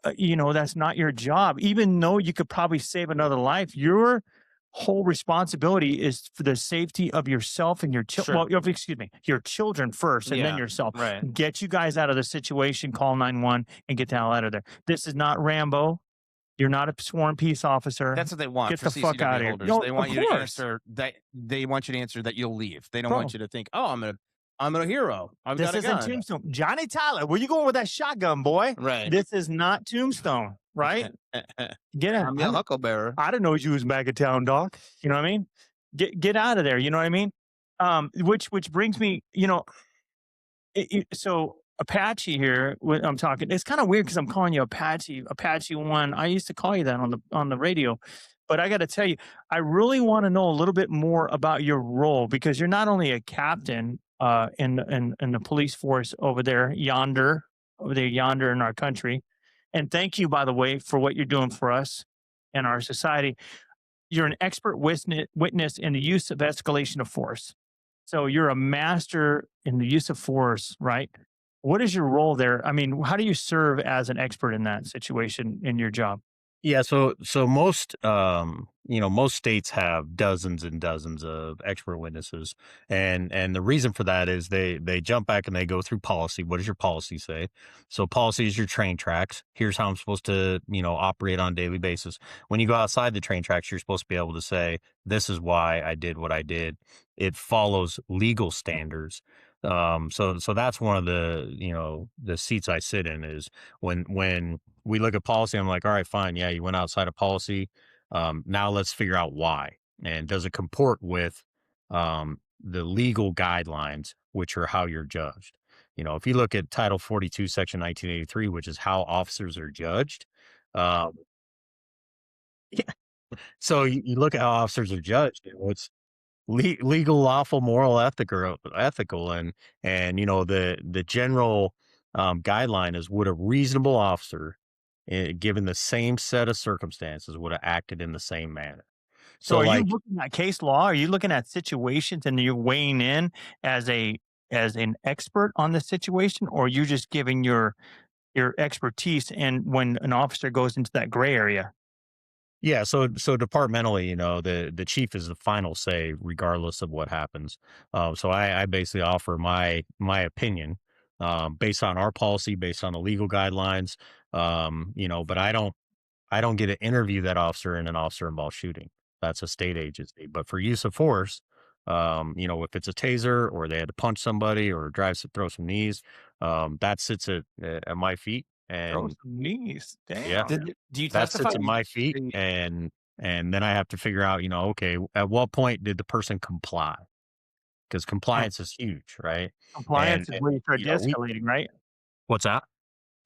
[SPEAKER 2] That's not your job. Even though you could probably save another life, your whole responsibility is for the safety of yourself and your
[SPEAKER 1] Sure.
[SPEAKER 2] excuse me, your children first, and then
[SPEAKER 1] Yeah.
[SPEAKER 2] yourself.
[SPEAKER 1] Right.
[SPEAKER 2] Get you guys out of the situation. Call 911 and get the hell out of there. This is not Rambo. You're not a sworn peace officer.
[SPEAKER 1] That's what they want
[SPEAKER 2] Get
[SPEAKER 1] for
[SPEAKER 2] the fuck
[SPEAKER 1] CCW
[SPEAKER 2] out of here.
[SPEAKER 1] holders.
[SPEAKER 2] No,
[SPEAKER 1] They
[SPEAKER 2] of
[SPEAKER 1] want you to
[SPEAKER 2] course,
[SPEAKER 1] answer that you'll leave. They don't
[SPEAKER 2] bro.
[SPEAKER 1] want you to think, "Oh, I'm a hero. I've
[SPEAKER 2] This
[SPEAKER 1] got a
[SPEAKER 2] isn't
[SPEAKER 1] gun."
[SPEAKER 2] Tombstone. Johnny Tyler, where you going with that shotgun, boy?
[SPEAKER 1] Right.
[SPEAKER 2] This is not Tombstone, right? Get out.
[SPEAKER 1] I'm your hucklebearer.
[SPEAKER 2] I didn't know you was back in town, doc. You know what I mean? Get out of there. You know what I mean? Which brings me, so Apache here. When I'm talking, it's kind of weird because I'm calling you Apache One. I used to call you that on the radio, but I got to tell you, I really want to know a little bit more about your role because you're not only a captain in the police force over there yonder in our country, and thank you by the way for what you're doing for us and our society. You're an expert witness in the use of escalation of force. So you're a master in the use of force, right? What is your role there? I mean, how do you serve as an expert in that situation in your job?
[SPEAKER 3] Yeah, so most states have dozens and dozens of expert witnesses, and the reason for that is they jump back and they go through policy. What does your policy say? So policy is your train tracks. Here's how I'm supposed to operate on a daily basis. When you go outside the train tracks, you're supposed to be able to say, this is why I did what I did. It follows legal standards. So that's one of the, the seats I sit in is when we look at policy, I'm like, all right, fine, yeah, you went outside of policy. Now let's figure out why, and does it comport with the legal guidelines, which are how you're judged. If you look at Title 42, Section 1983, which is how officers are judged. Um, yeah. So you look at how officers are judged. It's legal, lawful, moral, ethical, and the general guideline is, would a reasonable officer, given the same set of circumstances, would have acted in the same manner.
[SPEAKER 2] So
[SPEAKER 3] So,
[SPEAKER 2] are you
[SPEAKER 3] like,
[SPEAKER 2] looking at case law? Are you looking at situations and you're weighing in as an expert on the situation, or are you just giving your expertise and when an officer goes into that gray area?
[SPEAKER 3] yeah, so departmentally, the chief is the final say, regardless of what happens. So I basically offer my opinion, based on our policy, based on the legal guidelines. But I don't get to interview that officer in an officer involved shooting. That's a state agency. But for use of force, if it's a taser or they had to punch somebody or throw some knees, that sits at my feet.
[SPEAKER 2] Throw
[SPEAKER 3] And
[SPEAKER 2] some knees.
[SPEAKER 3] yeah,
[SPEAKER 2] Damn.
[SPEAKER 1] Do you
[SPEAKER 3] that
[SPEAKER 1] testify?
[SPEAKER 3] sits at my feet. And then I have to figure out, okay, at what point did the person comply? Because
[SPEAKER 2] Man,
[SPEAKER 3] compliance is huge, right?
[SPEAKER 2] compliance is
[SPEAKER 3] And
[SPEAKER 2] where you start
[SPEAKER 3] we
[SPEAKER 2] de-escalating, right?
[SPEAKER 3] what's that?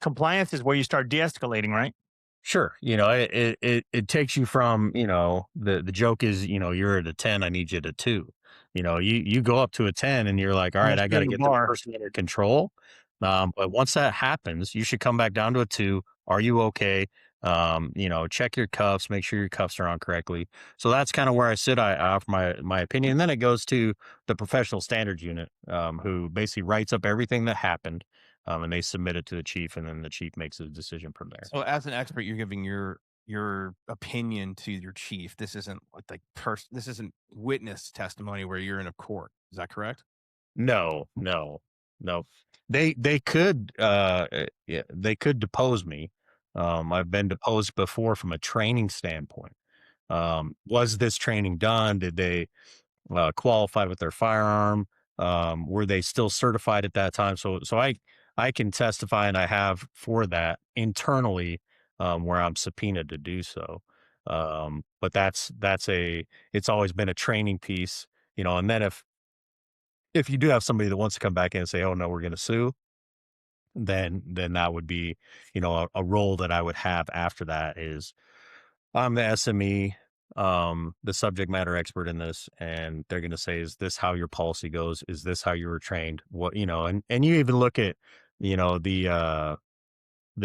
[SPEAKER 2] Compliance is where you start de-escalating, right?
[SPEAKER 3] Sure. It takes you from, the joke is, you're at a 10, I need you at a 2. You go up to a 10 and you're like, all
[SPEAKER 2] And
[SPEAKER 3] right,
[SPEAKER 2] that's
[SPEAKER 3] I got to
[SPEAKER 2] really the
[SPEAKER 3] get the
[SPEAKER 2] bar.
[SPEAKER 3] person under control. But once that happens, you should come back down to a 2. Are you okay? Check your cuffs, make sure your cuffs are on correctly. So that's kind of where I sit. I offer my opinion. And then it goes to the professional standards unit, who basically writes up everything that happened. And they submit it to the chief, and then the chief makes a decision from there.
[SPEAKER 1] So as an expert, you're giving your opinion to your chief. This isn't this isn't witness testimony where you're in a court. Is that correct?
[SPEAKER 3] No, no, no. They could yeah, they could depose me. I've been deposed before from a training standpoint. Was this training done? Did they qualify with their firearm? Were they still certified at that time? So I can testify, and I have for that internally, where I'm subpoenaed to do so. But it's always been a training piece, and then if you do have somebody that wants to come back in and say, "Oh no, we're going to sue," then that would be, a role that I would have after that is I'm the SME, the subject matter expert in this, and they're going to say, "Is this how your policy goes? Is this how you were trained?" And you even look at, the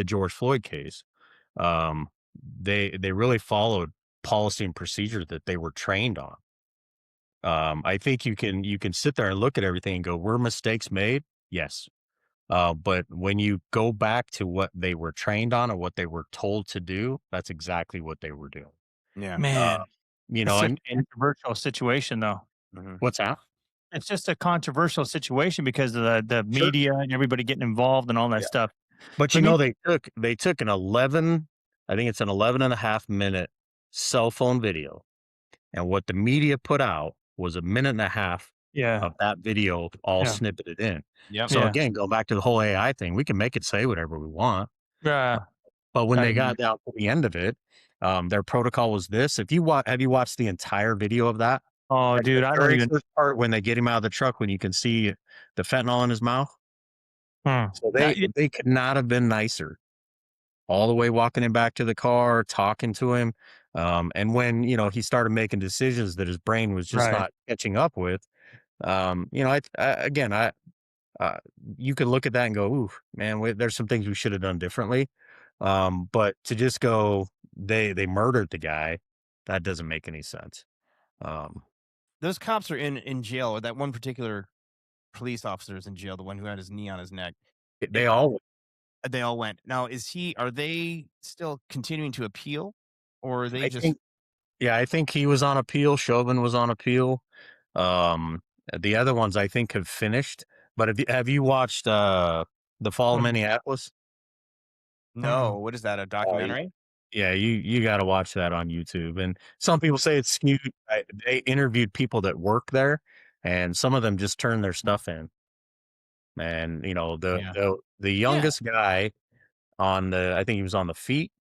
[SPEAKER 3] George Floyd case. Um, they really followed policy and procedure that they were trained on. I think you can sit there and look at everything and go, "Were mistakes made?" Yes. But when you go back to what they were trained on or what they were told to do, that's exactly what they were doing.
[SPEAKER 1] Yeah.
[SPEAKER 3] Uh,
[SPEAKER 2] Man, it's such a
[SPEAKER 3] and
[SPEAKER 2] controversial situation, though.
[SPEAKER 1] Mhm.
[SPEAKER 3] what's that?
[SPEAKER 2] It's just a controversial situation because of the
[SPEAKER 3] Sure.
[SPEAKER 2] media and everybody getting involved and all that
[SPEAKER 3] Yeah.
[SPEAKER 2] stuff.
[SPEAKER 3] But
[SPEAKER 2] Let me
[SPEAKER 3] they took an 11, I think it's an 11 and a half minute cell phone video. And what the media put out was a minute and a half
[SPEAKER 2] Yeah,
[SPEAKER 3] of that video all
[SPEAKER 2] yeah,
[SPEAKER 3] snippeted in.
[SPEAKER 1] Yep.
[SPEAKER 3] So
[SPEAKER 2] yeah,
[SPEAKER 3] again, go back to the whole AI thing. We can make it say whatever we want.
[SPEAKER 2] yeah.
[SPEAKER 3] But when
[SPEAKER 2] I
[SPEAKER 3] they
[SPEAKER 2] agree.
[SPEAKER 3] got down to the end of it, their protocol was this. If you have you watched the entire video of that?
[SPEAKER 2] Oh,
[SPEAKER 3] Like the
[SPEAKER 2] dude, I don't
[SPEAKER 3] very
[SPEAKER 2] even
[SPEAKER 3] first part when they get him out of the truck, when you can see the fentanyl in his mouth. So
[SPEAKER 2] that
[SPEAKER 3] they could not have been nicer. All the way walking him back to the car, talking to him. And when, he started making decisions that his brain was just
[SPEAKER 2] right.
[SPEAKER 3] not catching up with, again, uh, you could look at that and go, "Ooh, man, there's some things we should have done differently." But to just go, they murdered the guy, that doesn't make any sense. Um,
[SPEAKER 1] Those cops are in jail, or that one particular police officer is in jail, the one who had his knee on his neck.
[SPEAKER 3] they all,
[SPEAKER 1] They all went. Now, are they still continuing to appeal, or are they
[SPEAKER 3] I
[SPEAKER 1] just
[SPEAKER 3] think, yeah, I think he was on appeal. Chauvin was on appeal. Um, the other ones I think have finished. But have you watched the Fall of
[SPEAKER 2] What
[SPEAKER 3] Minneapolis?
[SPEAKER 1] no, what is that, a
[SPEAKER 3] Uh,
[SPEAKER 1] documentary?
[SPEAKER 3] yeah, you got to watch that on YouTube. And some people say it's skewed. They interviewed people that work there, and some of them just turned their stuff in. And you know,
[SPEAKER 1] Yeah.
[SPEAKER 3] the
[SPEAKER 1] Yeah.
[SPEAKER 3] youngest guy on the, I think he was on the feet.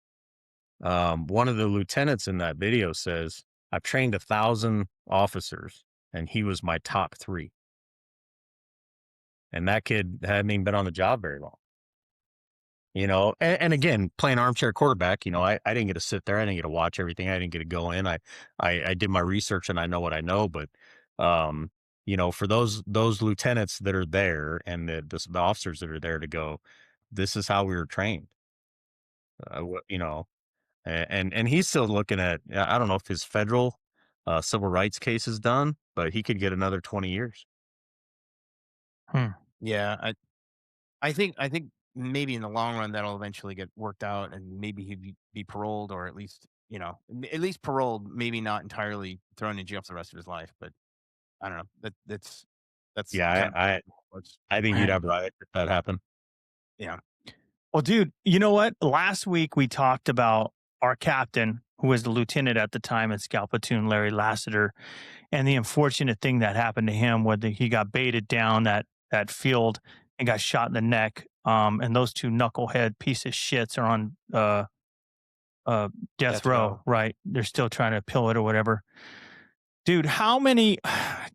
[SPEAKER 3] One of the lieutenants in that video says, "I've trained 1,000 officers, and he was my top three." And that kid hadn't even been on the job very long. You know, and again, playing armchair quarterback, you know, I didn't get to sit there. I didn't get to watch everything. I didn't get to go in. I did my research and I know what I know. But, um, you know, for those lieutenants that are there and the officers that are there to go, this is how we were trained. You know, and he's still looking at. I don't know if his federal civil rights case is done, but he could get another 20 years.
[SPEAKER 2] Hmm.
[SPEAKER 1] Yeah. I think maybe in the long run that'll eventually get worked out, and maybe he'd be paroled, or at least at least paroled, maybe not entirely thrown in jail for the rest of his life. But I don't know. That's
[SPEAKER 3] Yeah,
[SPEAKER 1] kind of what's
[SPEAKER 3] I think you'd
[SPEAKER 2] Right.
[SPEAKER 3] have right if that happened.
[SPEAKER 1] yeah.
[SPEAKER 2] Well, dude, you know what? Last week we talked about our captain, who was the lieutenant at the time at Scout Platoon, Larry Lassiter, and the unfortunate thing that happened to him, where he got baited down that field and got shot in the neck. And those two knucklehead piece of shits are on uh, death
[SPEAKER 1] Death
[SPEAKER 2] row,
[SPEAKER 1] row.
[SPEAKER 2] right? They're still trying to appeal it or whatever. Dude, how many?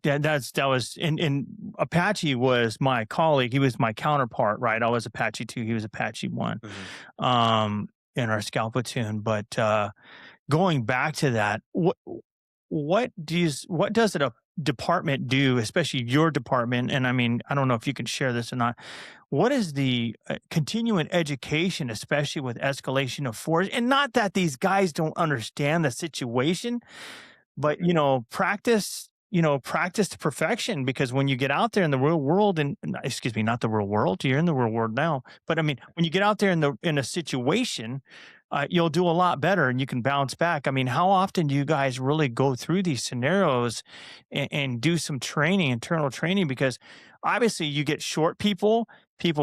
[SPEAKER 2] That was in Apache was my colleague. He was my counterpart, right? I was Apache 2, he was Apache 1,
[SPEAKER 1] Hmm.
[SPEAKER 2] in our scout platoon. But going back to that, what does a department do, especially your department? And I mean, I don't know if you can share this or not. What is the continuing education, especially with escalation of force? And not that these guys don't understand the situation, but practice to perfection, because when you get out there in the real world, and excuse me, not the real world, you're in the real world now, but I mean, when you get out there in a situation, you'll do a lot better and you can bounce back. I mean, how often do you guys really go through these scenarios and do some training, internal training? Because obviously you get short people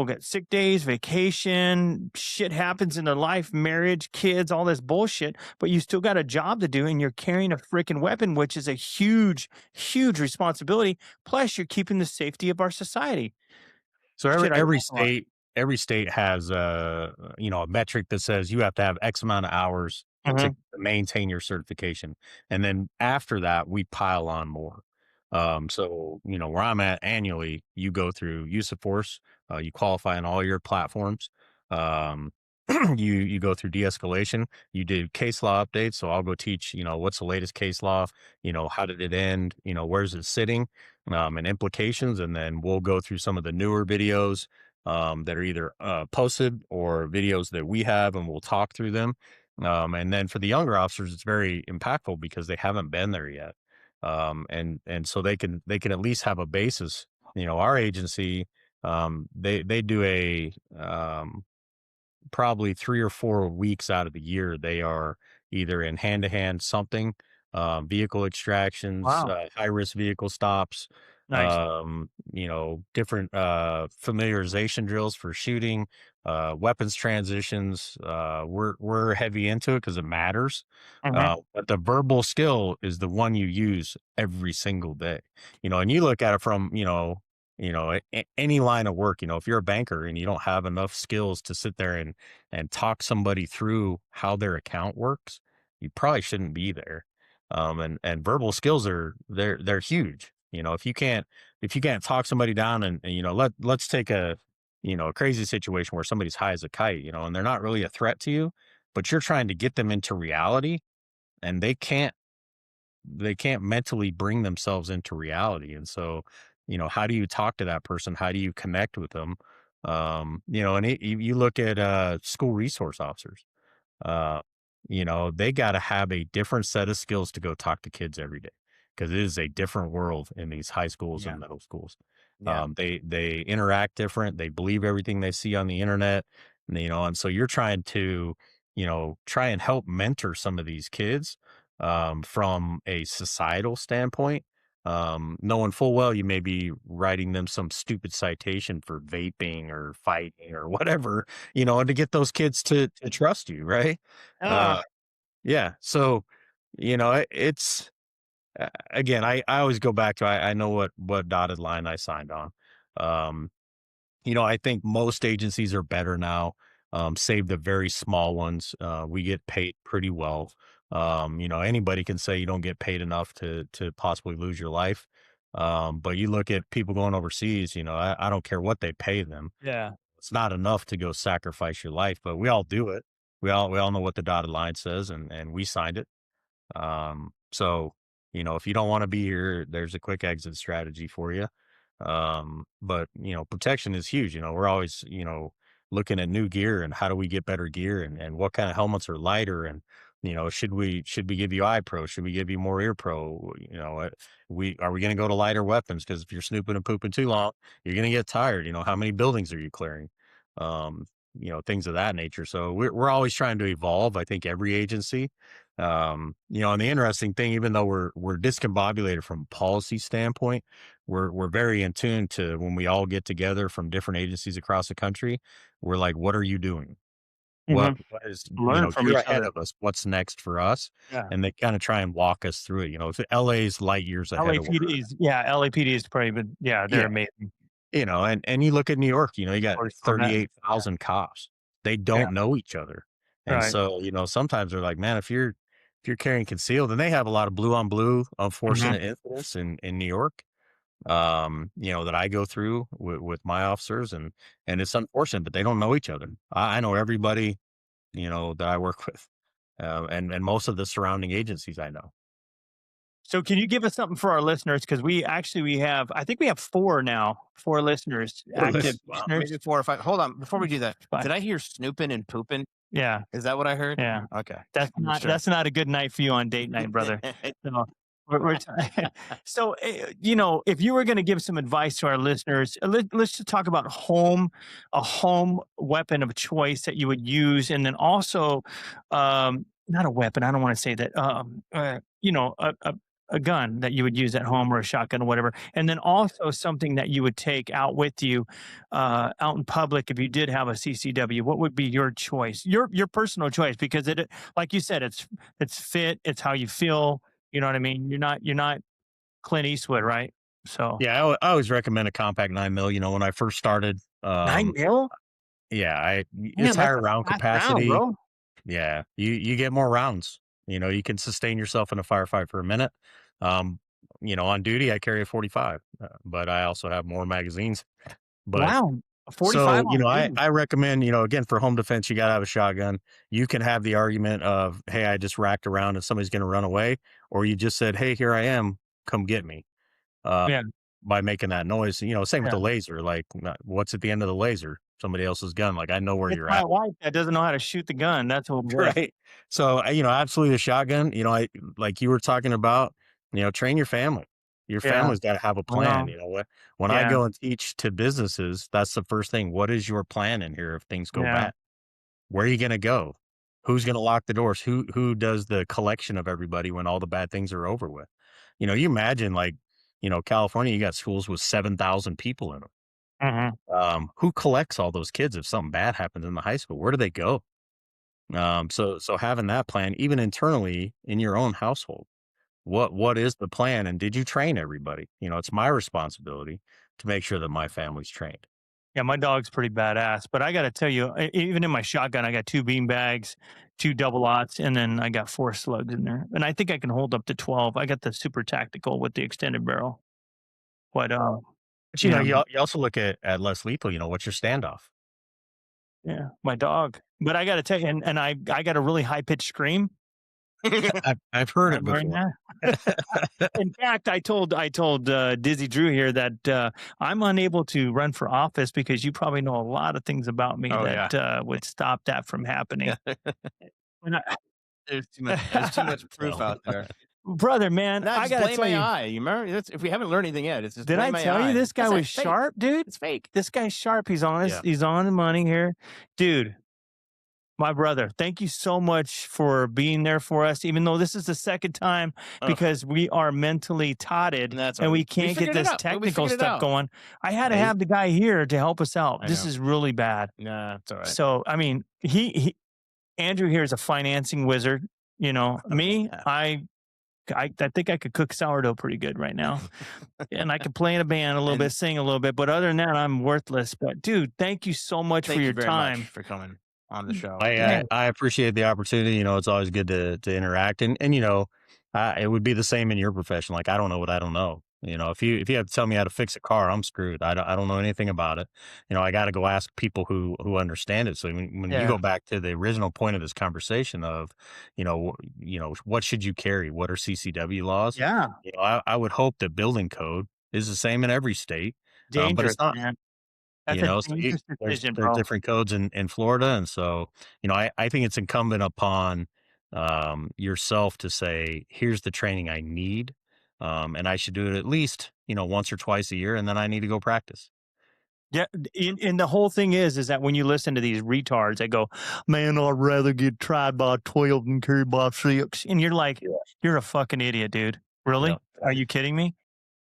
[SPEAKER 2] get sick days, vacation, shit happens in their life, marriage, kids, all this bullshit, but you still got a job to do and you're carrying a freaking weapon, which is a huge, huge responsibility. Plus, you're keeping the safety of our society.
[SPEAKER 3] So
[SPEAKER 2] Shit, I
[SPEAKER 3] every
[SPEAKER 2] ramble on.
[SPEAKER 3] every state has you know, a metric that says you have to have X amount of hours to
[SPEAKER 2] Mhm.
[SPEAKER 3] maintain your certification, and then after that we pile on more. So you know, where I'm at annually, you go through use of force, you qualify on all your platforms. Um, you go through de-escalation. You do case law updates. So I'll go teach. You know, what's the latest case law? You know, how did it end? You know, where's it sitting? And implications, and then we'll go through some of the newer videos that are either posted or videos that we have, and we'll talk through them. And then for the younger officers, it's very impactful because they haven't been there yet, and so they can at least have a basis. You know, our agency, they do a probably 3 or 4 weeks out of the year, they are either in hand-to-hand something, vehicle extractions,
[SPEAKER 2] Wow.
[SPEAKER 3] high-risk vehicle stops,
[SPEAKER 2] Nice.
[SPEAKER 3] you know, different, familiarization drills for shooting, weapons transitions. We're heavy into it because it matters.
[SPEAKER 2] Mhm.
[SPEAKER 3] But the verbal skill is the one you use every single day. You know, and you look at it from, any line of work. You know, if you're a banker and you don't have enough skills to sit there and talk somebody through how their account works, you probably shouldn't be there. And verbal skills they're huge. You know, if you can't talk somebody down, and let's take a crazy situation where somebody's high as a kite, and they're not really a threat to you, but you're trying to get them into reality, and they can't mentally bring themselves into reality. And so, how do you talk to that person? How do you connect with them? And you look at school resource officers. Uh, they got to have a different set of skills to go talk to kids every day, because it is a different world in these high schools
[SPEAKER 1] Yeah.
[SPEAKER 3] and middle schools.
[SPEAKER 1] Yeah.
[SPEAKER 3] They interact different. They believe everything they see on the internet, and so you're trying to, try and help mentor some of these kids from a societal standpoint. Knowing full well you may be writing them some stupid citation for vaping or fighting or whatever, and to get those kids to trust you, right? Uh,
[SPEAKER 2] Ah,
[SPEAKER 3] yeah. So, it's again, I always go back to I know what dotted line I signed on. Um, I think most agencies are better now. Save the very small ones. We get paid pretty well. Anybody can say you don't get paid enough to possibly lose your life. But you look at people going overseas, I don't care what they pay them.
[SPEAKER 2] Yeah.
[SPEAKER 3] It's not enough to go sacrifice your life, but we all do it. We all know what the dotted line says, and we signed it. So, if you don't want to be here, there's a quick exit strategy for you. But protection is huge. We're always, looking at new gear and how do we get better gear and what kind of helmets are lighter and should we give you eye pro? Should we give you more ear pro? We going to go to lighter weapons? Because if you're snooping and pooping too long, you're going to get tired. How many buildings are you clearing? Um, things of that nature. So we're always trying to evolve. I think every agency. And the interesting thing, even though we're discombobulated from a policy standpoint, we're very in tune to when we all get together from different agencies across the country. We're like, what are you doing?
[SPEAKER 2] Hmm.
[SPEAKER 3] What is,
[SPEAKER 2] Learn from
[SPEAKER 3] you're
[SPEAKER 2] each
[SPEAKER 3] ahead
[SPEAKER 2] other.
[SPEAKER 3] of us. What's next for us?
[SPEAKER 2] Yeah.
[SPEAKER 3] And they kind of try and walk us through it. So LA's light years ahead of where,
[SPEAKER 2] LAPD is, yeah, LAPD is probably, but yeah, they're
[SPEAKER 3] yeah,
[SPEAKER 2] amazing.
[SPEAKER 3] and you look at New York, you got
[SPEAKER 2] Or on that.
[SPEAKER 3] 38,000 cops. They
[SPEAKER 2] Yeah.
[SPEAKER 3] don't know each other. And
[SPEAKER 2] Right.
[SPEAKER 3] so, sometimes they're like, man, if you're carrying concealed, and they have a lot of blue on blue
[SPEAKER 2] Hmm.
[SPEAKER 3] unfortunate incidents in New York, that I go through with my officers, and it's unfortunate, but they don't know each other. I know everybody, that I work with, and most of the surrounding agencies I know.
[SPEAKER 2] So can you give us something for our listeners? Because I think we have four listeners,
[SPEAKER 3] Or
[SPEAKER 2] active
[SPEAKER 3] listen, wow.
[SPEAKER 2] listeners.
[SPEAKER 1] Maybe 4 or 5. Hold on, before we do that,
[SPEAKER 2] Five.
[SPEAKER 1] did I hear snooping and pooping?
[SPEAKER 2] Yeah.
[SPEAKER 1] Is that what I heard?
[SPEAKER 2] Yeah.
[SPEAKER 1] Okay. Sure.
[SPEAKER 2] That's not a good night for you on date night, brother. So, so if you were going to give some advice to our listeners, let's just talk about a home weapon of choice that you would use, and then also, not a weapon. I don't want to say that. A gun that you would use at home or a shotgun or whatever, and then also something that you would take out with you out in public if you did have a CCW. What would be your choice, your personal choice? Because like you said, it's fit, it's how you feel. You know what I mean? You're not Clint Eastwood, right? So
[SPEAKER 3] Yeah, I always recommend a compact 9 mil. When I first started,
[SPEAKER 2] 9 mil.
[SPEAKER 3] yeah,
[SPEAKER 2] Man,
[SPEAKER 3] it's
[SPEAKER 2] that's
[SPEAKER 3] higher
[SPEAKER 2] a
[SPEAKER 3] round
[SPEAKER 2] fast round,
[SPEAKER 3] capacity.
[SPEAKER 2] bro.
[SPEAKER 3] Yeah, you get more rounds. You can sustain yourself in a firefight for a minute. Um, on duty, I carry a 45, but I also have more magazines. But
[SPEAKER 2] Wow, a 45
[SPEAKER 3] so,
[SPEAKER 2] on duty.
[SPEAKER 3] I recommend, again, for home defense, you got to have a shotgun. You can have the argument of, hey, I just racked around and somebody's going to run away, or you just said, hey, here I am, come get me. Uh,
[SPEAKER 2] Yeah,
[SPEAKER 3] by making that noise, same with
[SPEAKER 2] yeah.
[SPEAKER 3] the laser. Like, what's at the end of the laser? Somebody else's gun. Like, I know where
[SPEAKER 2] It's
[SPEAKER 3] you're
[SPEAKER 2] my
[SPEAKER 3] at.
[SPEAKER 2] wife that doesn't know how to shoot the gun. That's what boy.
[SPEAKER 3] Right. So, absolutely the shotgun, I like you were talking about, train your family. Your
[SPEAKER 2] Yeah,
[SPEAKER 3] family's got to have a plan.
[SPEAKER 2] well,
[SPEAKER 3] When I
[SPEAKER 2] yeah,
[SPEAKER 3] go and teach to businesses, that's the first thing. What is your plan in here if things go
[SPEAKER 2] yeah.
[SPEAKER 3] bad? Where are you going to go? Who's going to lock the doors? Who does the collection of everybody when all the bad things are over with? You imagine like, California, you got schools with 7,000 people in them.
[SPEAKER 2] Hmm.
[SPEAKER 3] Who collects all those kids if something bad happens in the high school? Where do they go? So having that plan, even internally in your own household, what is the plan, and did you train everybody? It's my responsibility to make sure that my family's trained.
[SPEAKER 2] Yeah, my dog's pretty badass, but I got to tell you, even in my shotgun, I got two bean bags, two double aughts, and then I got four slugs in there, and I think I can hold up to 12. I got the super tactical with the extended barrel, but
[SPEAKER 3] But
[SPEAKER 2] yeah,
[SPEAKER 3] you also look at less lethal. What's your standoff?
[SPEAKER 2] yeah, my dog. But I got to tell you, and I got a really high pitched scream.
[SPEAKER 3] I've heard
[SPEAKER 2] I
[SPEAKER 3] it
[SPEAKER 2] learned
[SPEAKER 3] before.
[SPEAKER 2] that. In fact, I told Dizzy Drew here that I'm unable to run for office because you probably know a lot of things about me
[SPEAKER 1] Oh,
[SPEAKER 2] that
[SPEAKER 1] yeah.
[SPEAKER 2] would stop that from happening. And
[SPEAKER 1] There's too much proof
[SPEAKER 3] So
[SPEAKER 1] out there.
[SPEAKER 2] brother, man,
[SPEAKER 1] Nah,
[SPEAKER 2] I
[SPEAKER 1] just
[SPEAKER 2] gotta
[SPEAKER 1] blame
[SPEAKER 2] tell
[SPEAKER 1] my
[SPEAKER 2] you,
[SPEAKER 1] eye. You remember? If we haven't learned anything yet, it's just
[SPEAKER 2] did I
[SPEAKER 1] blame my
[SPEAKER 2] tell you
[SPEAKER 1] eye.
[SPEAKER 2] this guy
[SPEAKER 1] That's
[SPEAKER 2] was
[SPEAKER 1] fake.
[SPEAKER 2] sharp, dude?
[SPEAKER 1] It's fake.
[SPEAKER 2] This guy's sharp.
[SPEAKER 3] yeah,
[SPEAKER 2] He's on the money here, dude. My brother, thank you so much for being there for us, even though this is the second time
[SPEAKER 1] Ugh,
[SPEAKER 2] because we are mentally totted
[SPEAKER 1] that's
[SPEAKER 2] and
[SPEAKER 1] all
[SPEAKER 2] we
[SPEAKER 1] right. We
[SPEAKER 2] can't get
[SPEAKER 1] figured it
[SPEAKER 2] this
[SPEAKER 1] out. We
[SPEAKER 2] technical
[SPEAKER 1] figured it
[SPEAKER 2] stuff
[SPEAKER 1] out.
[SPEAKER 2] going. I had to
[SPEAKER 3] hey,
[SPEAKER 2] have the guy here to help us out.
[SPEAKER 1] I
[SPEAKER 2] This
[SPEAKER 1] know.
[SPEAKER 2] is really bad.
[SPEAKER 1] Nah, it's all right.
[SPEAKER 2] So, I mean, Andrew here is a financing wizard. Me,
[SPEAKER 1] Yeah.
[SPEAKER 2] I I think I could cook sourdough pretty good right now. And I can play in a band a little bit, sing a little bit, but other than that, I'm worthless. But dude, thank you so much for
[SPEAKER 1] Thank
[SPEAKER 2] your
[SPEAKER 1] you very much
[SPEAKER 2] time.
[SPEAKER 1] for coming on the show.
[SPEAKER 3] I appreciate the opportunity. You know, it's always good to interact, and you know, it would be the same in your profession. Like, I don't know what I don't know. You know, if you have to tell me how to fix a car, I'm screwed. I don't know anything about it. You know, I got to go ask people who understand it. So when you go back to the original point of this conversation of, you know, what should you carry? What are CCW laws?
[SPEAKER 2] Yeah.
[SPEAKER 3] You know, I would hope that building code is the same in every state, but
[SPEAKER 2] Dangerous,
[SPEAKER 3] it's not.
[SPEAKER 2] man. That's
[SPEAKER 3] You
[SPEAKER 2] a
[SPEAKER 3] know, so
[SPEAKER 2] dangerous decision,
[SPEAKER 3] there's
[SPEAKER 2] bro.
[SPEAKER 3] different codes in Florida, and so, you know, I think it's incumbent upon, yourself to say, "Here's the training I need, and I should do it at least, you know, once or twice a year, and then I need to go practice."
[SPEAKER 2] Yeah, and the whole thing is that when you listen to these retards, they go, "Man, I'd rather get tried by a 12 than carried by a 6." And you're like,
[SPEAKER 3] Yeah.
[SPEAKER 2] "You're a fucking idiot, dude. Really?
[SPEAKER 3] Yeah.
[SPEAKER 2] Are you kidding me?"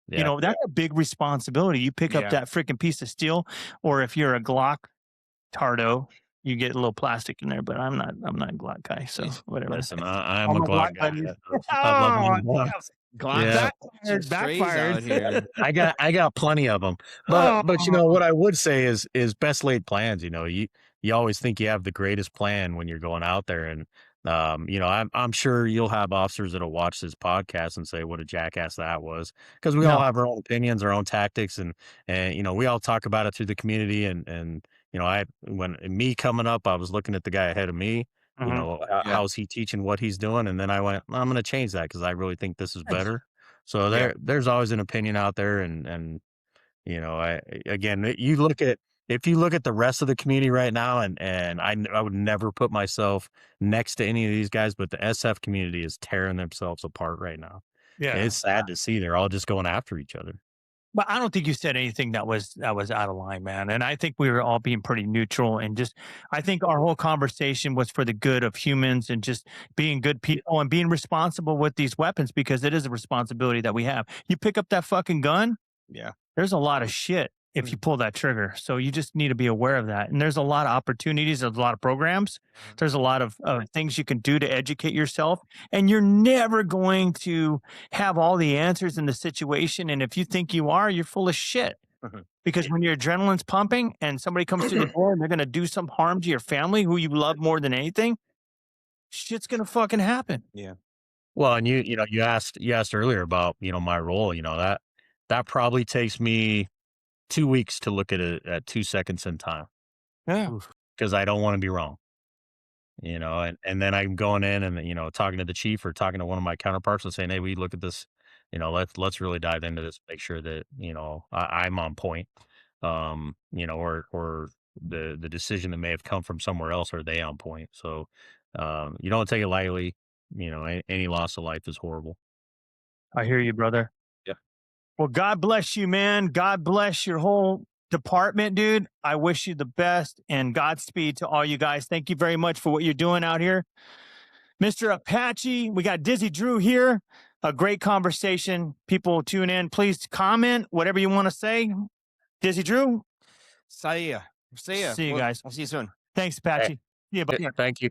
[SPEAKER 2] You
[SPEAKER 3] Yeah.
[SPEAKER 2] know, that's a big responsibility. You pick up
[SPEAKER 1] Yeah.
[SPEAKER 2] that freaking piece of steel, or if you're a Glock tardo, you get a little plastic in there, but I'm not a Glock guy, so whatever.
[SPEAKER 3] Listen, I'm
[SPEAKER 2] I'm
[SPEAKER 3] a
[SPEAKER 2] a Glock
[SPEAKER 3] Glock
[SPEAKER 2] guy,
[SPEAKER 3] guy.
[SPEAKER 2] dude.
[SPEAKER 3] I love
[SPEAKER 2] Oh,
[SPEAKER 3] my Glock.
[SPEAKER 1] Glock
[SPEAKER 3] Yeah.
[SPEAKER 1] strays out here.
[SPEAKER 3] I got plenty of them, but you
[SPEAKER 2] Oh.
[SPEAKER 3] know what I would say is best laid plans. You know, you always think you have the greatest plan when you're going out there, and you know, I'm sure you'll have officers that'll watch this podcast and say what a jackass that was, because we all
[SPEAKER 2] No.
[SPEAKER 3] have our own opinions, our own tactics, and you know, we all talk about it through the community, and you know, when me coming up, I was looking at the guy ahead of me. You
[SPEAKER 2] Mhm.
[SPEAKER 3] know,
[SPEAKER 1] Yeah.
[SPEAKER 3] how's he teaching what he's doing, and then I went, I'm going to change that because I really think this is better. So
[SPEAKER 1] Yeah.
[SPEAKER 3] there's always an opinion out there, and you know, again, you look at if you look at the rest of the community right now, and I would never put myself next to any of these guys, but the SF community is tearing themselves apart right now.
[SPEAKER 2] Yeah.
[SPEAKER 3] It's sad to see they're all just going after each other.
[SPEAKER 2] But I don't think you said anything that was out of line, man. And I think we were all being pretty neutral and just I think our whole conversation was for the good of humans and just being good people and being responsible with these weapons because it is a responsibility that we have. You pick up that fucking gun,
[SPEAKER 1] Yeah.
[SPEAKER 2] there's a lot of shit if you pull that trigger. So you just need to be aware of that. And there's a lot of opportunities, there's a lot of programs, there's a lot of things you can do to educate yourself. And you're never going to have all the answers in the situation. And if you think you are, you're full of shit. Because when your adrenaline's pumping and somebody comes through the door and they're going to do some harm to your family who you love more than anything, shit's going to fucking happen.
[SPEAKER 1] Yeah.
[SPEAKER 3] Well, and you know, you asked earlier about, you know, my role. You know, that probably takes me 2 weeks to look at it at 2 seconds in time
[SPEAKER 2] Yeah.
[SPEAKER 3] because I don't want to be wrong. You know, and then I'm going in and, you know, talking to the chief or talking to one of my counterparts and saying, "Hey, we look at this, you know, let's really dive into this, make sure that, you know, I'm on point." You know, or the decision that may have come from somewhere else, are they on point? So you don't take it lightly. You know, any loss of life is horrible.
[SPEAKER 2] I hear you, brother.
[SPEAKER 1] Yeah.
[SPEAKER 2] Well, God bless you, man. God bless your whole department, dude. I wish you the best and Godspeed to all you guys. Thank you very much for what you're doing out here. Mr. Apache, we got Dizzy Drew here. A great conversation. People tune in. Please comment whatever you want to say. Dizzy Drew,
[SPEAKER 1] See ya.
[SPEAKER 2] See you guys.
[SPEAKER 1] I'll see you soon.
[SPEAKER 2] Thanks, Apache. Yeah, bye.
[SPEAKER 3] Thank you.